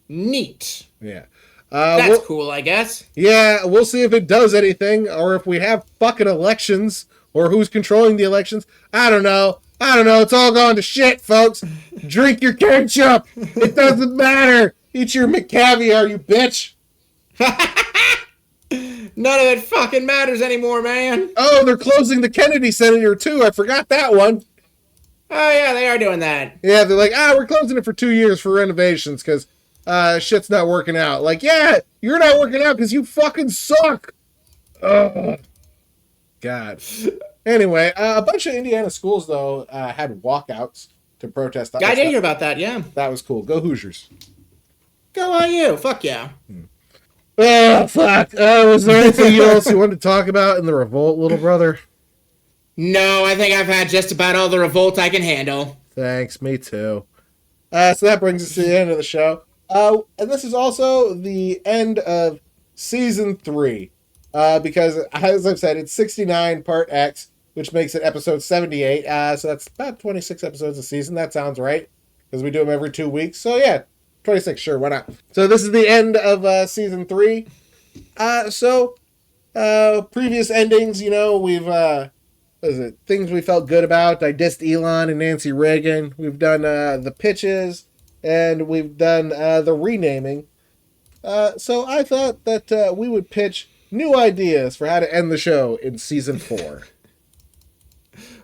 Neat. Yeah. That's cool, I guess. Yeah, we'll see if it does anything, or if we have fucking elections, or who's controlling the elections. I don't know. It's all gone to shit, folks. Drink your ketchup. It doesn't matter. Eat your McCaviar, you bitch. None of it fucking matters anymore, man. Oh, they're closing the Kennedy Center too. I forgot that one. Oh, yeah, they are doing that. Yeah, they're like, we're closing it for 2 years for renovations because shit's not working out. Like, yeah, you're not working out because you fucking suck. Ugh. God. Anyway, a bunch of Indiana schools, though, had walkouts to protest. I did hear about that, yeah. That was cool. Go Hoosiers. Go on you. Fuck yeah. Oh, fuck. Was there anything else you wanted to talk about in the revolt, little brother? No, I think I've had just about all the revolt I can handle. Thanks, me too. So that brings us to the end of the show. And this is also the end of Season 3. Because, as I've said, it's 69 Part X, which makes it episode 78. So that's about 26 episodes a season. That sounds right. Because we do them every 2 weeks. So yeah, 26, sure, why not? So this is the end of Season 3. Previous endings, we've... things we felt good about. I dissed Elon and Nancy Reagan. We've done the pitches, and we've done the renaming. So I thought that we would pitch new ideas for how to end the show in Season 4.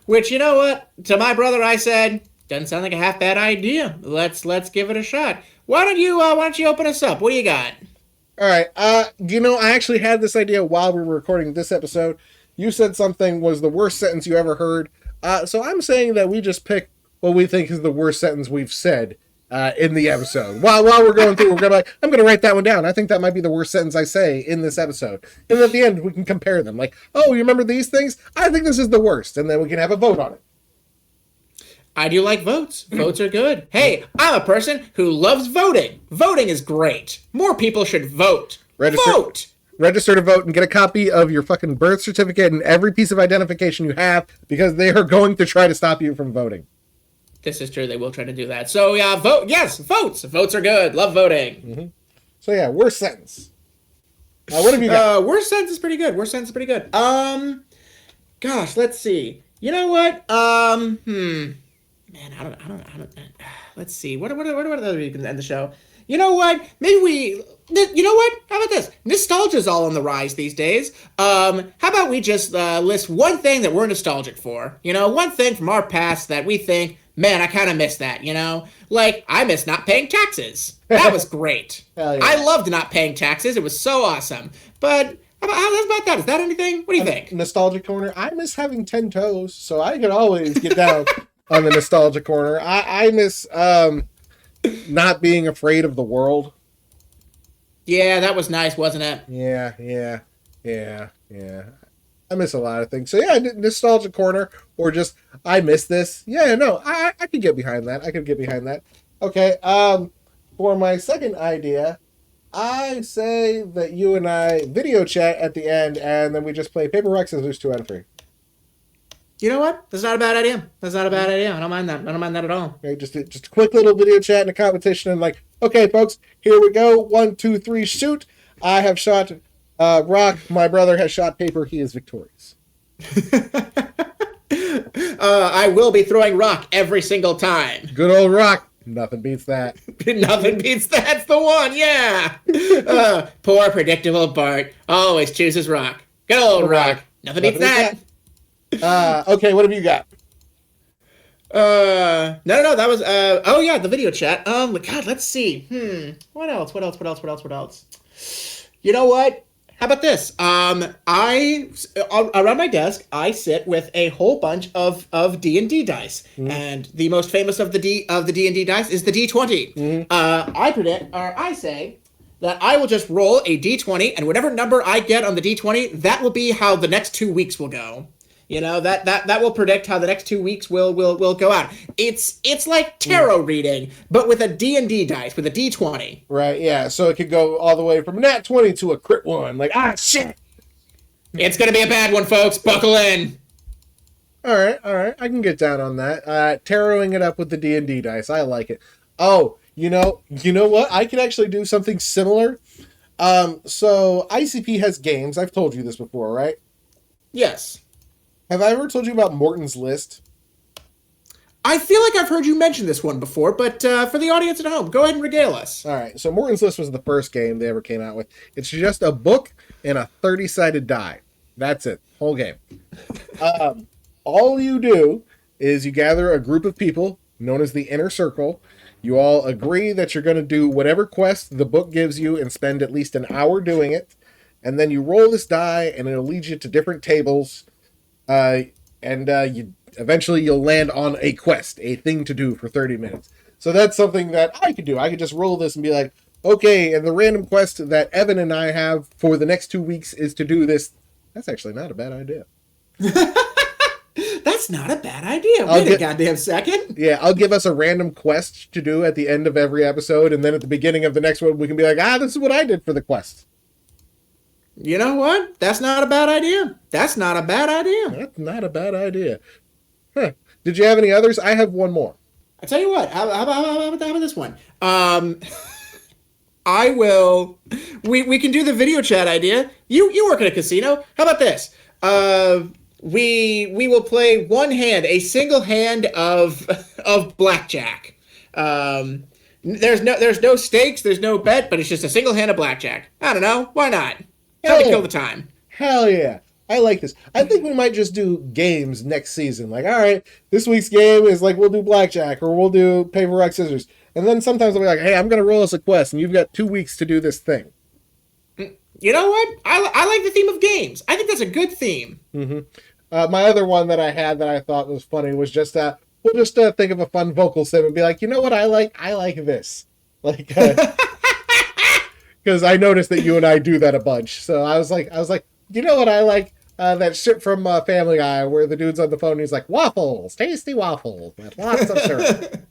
Which, you know what? To my brother, I said, doesn't sound like a half bad idea. Let's give it a shot. Why don't you open us up? What do you got? All right. I actually had this idea while we were recording this episode. You said something was the worst sentence you ever heard. So I'm saying that we just pick what we think is the worst sentence we've said in the episode. While we're going through, we're going to be like, I'm going to write that one down. I think that might be the worst sentence I say in this episode. And at the end, we can compare them. Like, oh, you remember these things? I think this is the worst. And then we can have a vote on it. I do like votes. Votes are good. Hey, I'm a person who loves voting. Voting is great. More people should vote. Vote! Register to vote and get a copy of your fucking birth certificate and every piece of identification you have, because they are going to try to stop you from voting. This is true. They will try to do that. So, yeah, vote. Yes, votes. Votes are good. Love voting. Mm-hmm. So, yeah, worst sentence. What have you got? Worst sentence is pretty good. Gosh, let's see. You know what? Man, Man, I don't. Let's see. What other we can end the show? You know what? Maybe you know what? How about this? Nostalgia's all on the rise these days. How about we just list one thing that we're nostalgic for? You know, one thing from our past that we think, man, I kind of miss that. You know, like I miss not paying taxes. That was great. Hell yeah. I loved not paying taxes. It was so awesome. But how about that? Is that anything? What do you think? Nostalgia corner. I miss having 10 toes, so I could always get down on the nostalgia corner. I miss not being afraid of the world. Yeah, that was nice, wasn't it? Yeah. I miss a lot of things. So yeah, nostalgia corner, or just I miss this. Yeah, no, I could get behind that. Okay. For my second idea, I say that you and I video chat at the end, and then we just play paper, rock, scissors 2 out of 3. You know what? That's not a bad idea. I don't mind that. I don't mind that at all. Okay, just a quick little video chat and a competition, and like, okay, folks, here we go. 1, 2, 3, shoot. I have shot rock. My brother has shot paper. He is victorious. I will be throwing rock every single time. Good old rock. Nothing beats that. Nothing beats that's the one, yeah. Poor predictable Bart always chooses rock. Good old rock. Nothing beats that. Okay, what have you got? No, that was oh yeah, the video chat. God, let's see. What else? You know what? How about this? I around my desk I sit with a whole bunch of D&D dice, and the most famous of the D&D dice is the D20. I say that I will just roll a D20, and whatever number I get on the D20, that will be how the next 2 weeks will go. You know, that will predict how the next 2 weeks will go out. It's like tarot reading, but with a D&D dice, with a D20. Right, yeah. So it could go all the way from a nat 20 to a crit 1. Like, shit! It's gonna be a bad one, folks. Buckle in. All right. I can get down on that. Taroting it up with the D&D dice. I like it. Oh, you know what? I could actually do something similar. So ICP has games. I've told you this before, right? Yes. Have I ever told you about Morton's List? I feel like I've heard you mention this one before, but for the audience at home, go ahead and regale us. All right, so Morton's List was the first game they ever came out with. It's just a book and a 30-sided die. That's it. Whole game. All you do is you gather a group of people known as the Inner Circle. You all agree that you're going to do whatever quest the book gives you and spend at least an hour doing it. And then you roll this die, and it'll lead you to different tables. You eventually you'll land on a quest, a thing to do for 30 minutes. So that's something that I could do. I could just roll this and be like, okay, and the random quest that Evan and I have for the next 2 weeks is to do this. That's actually not a bad idea. That's not a bad idea. Wait a goddamn second. Yeah, I'll give us a random quest to do at the end of every episode, and then at the beginning of the next one, we can be like, this is what I did for the quest. You know what? That's not a bad idea. Huh. Did you have any others? I have one more. I tell you what. How about this one? I will. We can do the video chat idea. You work at a casino. How about this? We will play a single hand of blackjack. There's no stakes. There's no bet, but it's just a single hand of blackjack. I don't know. Why not? Try to kill the time. Hell yeah. I like this. I think we might just do games next season. Like, all right, this week's game is like we'll do blackjack or we'll do paper, rock, scissors. And then sometimes I'll be like, hey, I'm going to roll us a quest and you've got 2 weeks to do this thing. You know what? I like the theme of games. I think that's a good theme. Mm-hmm. My other one that I had that I thought was funny was just, we'll just think of a fun vocal sim and be like, you know what I like? I like this. Like, because I noticed that you and I do that a bunch. So I was like, you know what I like? That shit from Family Guy where the dude's on the phone and he's like, waffles, tasty waffles with lots of syrup.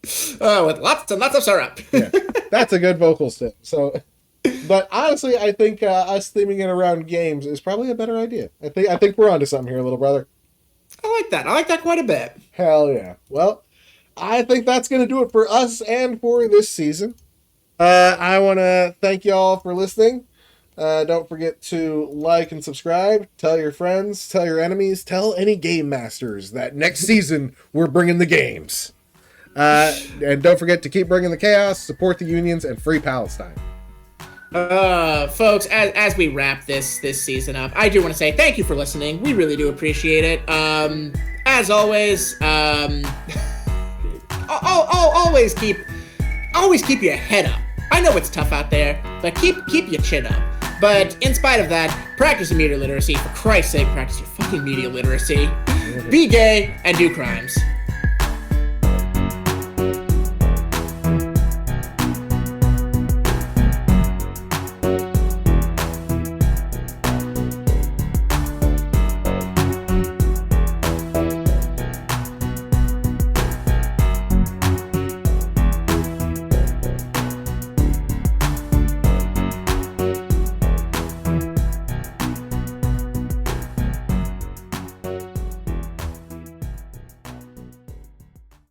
With lots and lots of syrup. Yeah, that's a good vocal sim. So, but honestly, I think us theming it around games is probably a better idea. I think we're onto something here, little brother. I like that. I like that quite a bit. Hell yeah. Well, I think that's going to do it for us and for this season. I want to thank y'all for listening. Don't forget to like and subscribe. Tell your friends, tell your enemies, tell any game masters that next season we're bringing the games. And don't forget to keep bringing the chaos, support the unions, and free Palestine. Folks, as we wrap this season up, I do want to say thank you for listening. We really do appreciate it. As always, always keep your head up. I know it's tough out there, but keep your chin up. But in spite of that, practice your media literacy. For Christ's sake, practice your fucking media literacy. Be gay and do crimes.